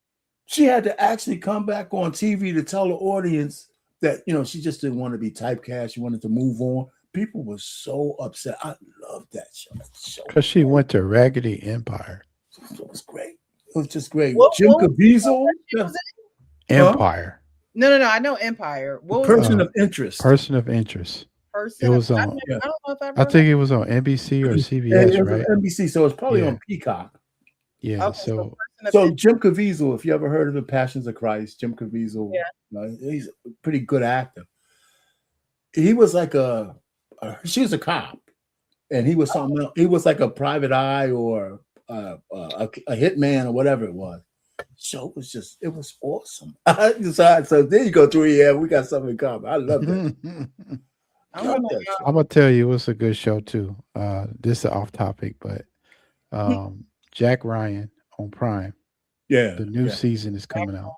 She had to actually come back on TV to tell the audience that she just didn't want to be typecast. She wanted to move on. People were so upset. I love that show. Because she went to Raggedy Empire. It was great. It was just great. Jim Caviezel. Empire. No. I know Empire. Person of Interest. Person of Interest. It was on. I think it was on NBC or CBS, it was right? NBC, so it's probably on Peacock. Yeah. Okay, So So Jim Caviezel, if you ever heard of the Passions of Christ, Jim Caviezel, Yeah. he's a pretty good actor. He was like she was a cop, and he was something else. He was like a private eye or a hitman or whatever it was. So it was awesome. So there you go, 3 we got something in common. I love that. I'm gonna tell you, it was a good show too. This is off topic, but Jack Ryan on Prime. Yeah, the new season is coming out.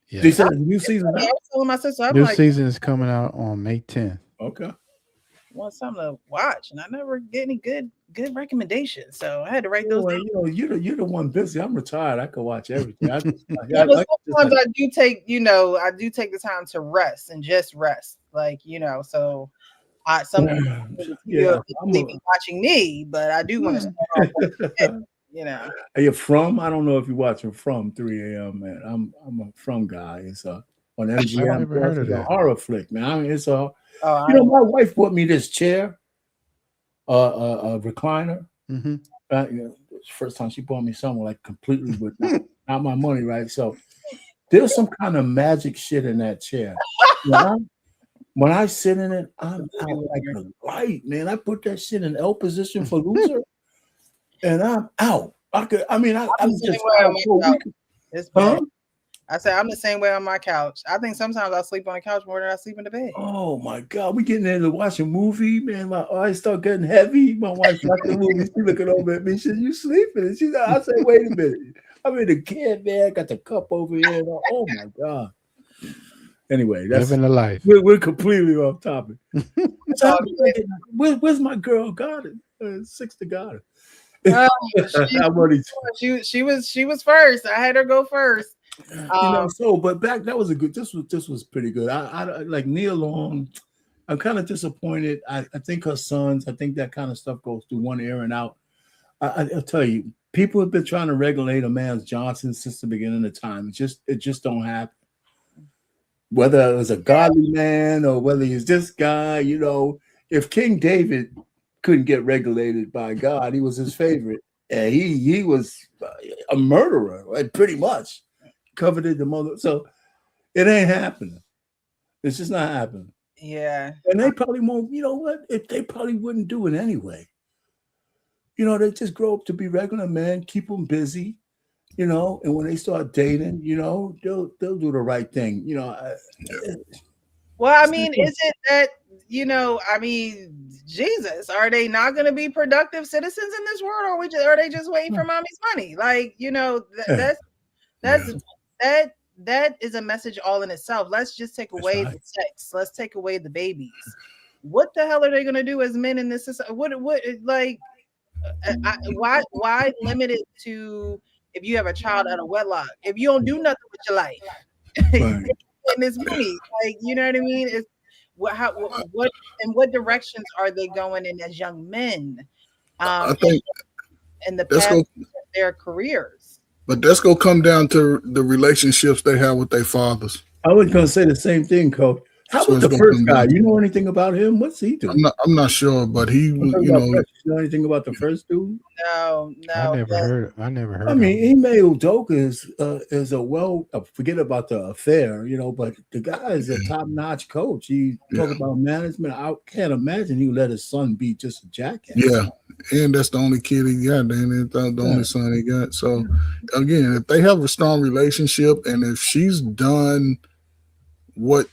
Yeah, they said the new season. I was telling my sister, I'm new like, season is coming out on May 10th. Okay. want something to watch, and I never get any good recommendations, so I had to write those down. You're the one busy. I'm retired. I can watch everything. Sometimes I do take the time to rest and just rest, like so. Sometimes you're watching me, but I do want to start off with, Are you From? I don't know if you're watching From 3 a.m. man. I'm a From guy. It's on MGM. I never heard of that. A horror flick, man. I mean, it's a my wife bought me this chair, a recliner. Mm-hmm. First time she bought me something like completely with not my money, right? So there's some kind of magic shit in that chair. When I sit in it, I'm out like a light, man. I put that shit in L position for loser, and I'm out. I'm just it's bad. I said I'm the same way on my couch. I think sometimes I sleep on the couch more than I sleep in the bed. Oh my God, we getting there to watch a movie, man. My eyes start getting heavy. My wife watching the movie, she looking over at me. She said, "You sleeping?" And I said, "Wait a minute, I'm in the kid, man. I got the cup over here." Oh my God. Anyway, that's living the life. We're completely off topic. Where's my girl? Got it. 6 to got it. She was first. I had her go first. But back that was a good. This was pretty good. I like Nia Long. I'm kind of disappointed. I think her sons. I think that kind of stuff goes through one ear and out. I'll tell you, people have been trying to regulate a man's Johnson since the beginning of time. It just don't happen. Whether it was a godly man or whether he's this guy, if King David couldn't get regulated by God, he was his favorite, and he was a murderer, right? Pretty much coveted the mother. So it ain't happening. It's just not happening. Yeah, and they probably won't. You know what? If they probably wouldn't do it anyway. They just grow up to be regular men, keep them busy. And when they start dating, they'll do the right thing. Well, I mean, is it that Jesus, are they not going to be productive citizens in this world, or are they just waiting for mommy's money? Like, that is a message all in itself. Let's just take away the sex. Let's take away the babies. What the hell are they going to do as men in this society? Why limit it to? If you have a child out of wedlock, if you don't do nothing with your life, and it's money, like, you know what I mean? It's what in what directions are they going in as young men? I think in the past of their careers. But that's gonna come down to the relationships they have with their fathers. I was gonna say the same thing, Coach. How about the first guy? You know anything about him? What's he doing? I'm not sure, but he, you know anything about the first dude? No. I never heard. I mean, Ime Udoka is forget about the affair, but the guy is a top-notch coach. He talk about management. I can't imagine he would let his son be just a jackass. Yeah, and that's the only kid he got, and the only son he got. So again, if they have a strong relationship, and if she's done what.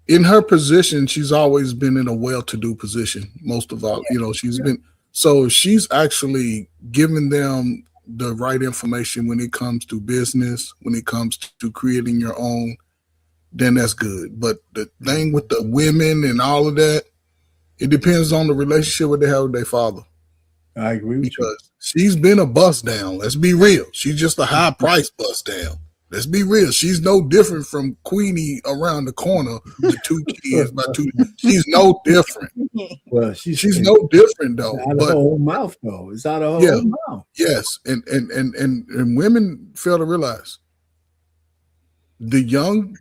In her position, she's always been in a well-to-do position. Most of all, she's been. So she's actually giving them the right information when it comes to business, when it comes to creating your own. Then that's good. But the thing with the women and all of that, it depends on the relationship they have with their father. I agree with you. She's been a bust down. Let's be real. She's just a high price bust down. Let's be real. She's no different from Queenie around the corner. The 2 kids by 2. She's no different. Well, she's no different though. Out of her whole mouth, though. It's out of her whole mouth. Yes, and women fail to realize the young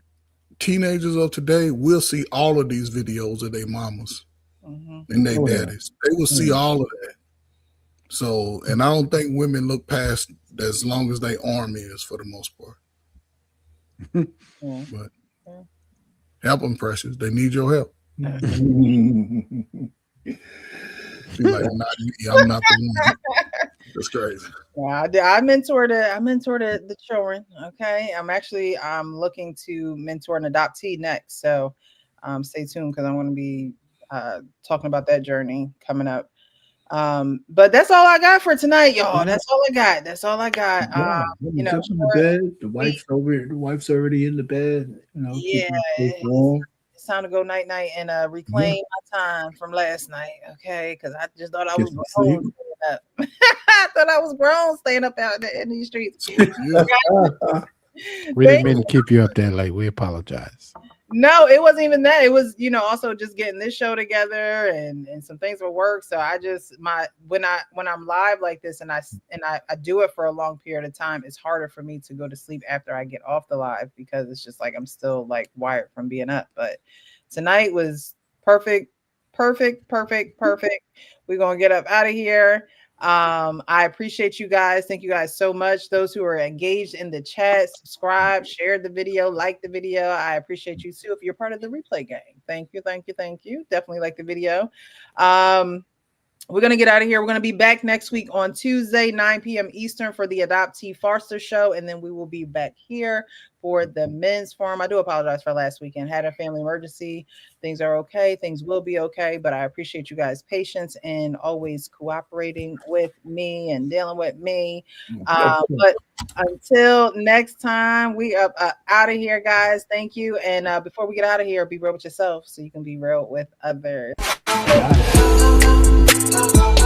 teenagers of today will see all of these videos of their mamas and their daddies. They will see all of that. So, and I don't think women look past as long as their arm is for the most part. Yeah. But Yeah. help them, Precious. They need your help. Be like, not me. I'm not the one. That's crazy. Yeah, I mentor the children. Okay, I'm looking to mentor an adoptee next. So stay tuned because I'm going to be talking about that journey coming up. But that's all I got for tonight, y'all. That's all I got. That's all I got. You know, jump in the bed. The wife's already in the bed. You know, yeah, keeping it warm. it's time to go night night and reclaim my time from last night. Okay, because I just thought I was Get some grown sleep. staying up. I thought I was grown staying up out in these streets. We didn't mean to keep you up that late. We apologize. No, it wasn't even that. It was, also just getting this show together and some things will work. So I just when I'm live like this and I do it for a long period of time, it's harder for me to go to sleep after I get off the live because it's just like I'm still like wired from being up. But tonight was perfect. We're gonna get up out of here. I appreciate you guys. Thank you guys so much. Those who are engaged in the chat, subscribe, share the video, like the video. I appreciate you too if you're part of the replay gang. Thank you. Definitely like the video. We're going to get out of here. We're going to be back next week on Tuesday, 9 p.m. Eastern for the Adoptee Farster Show. And then we will be back here for the men's forum. I do apologize for last weekend. Had a family emergency. Things are okay. Things will be okay. But I appreciate you guys' patience and always cooperating with me and dealing with me. But until next time, we are out of here, guys. Thank you. And before we get out of here, be real with yourself so you can be real with others. Got it.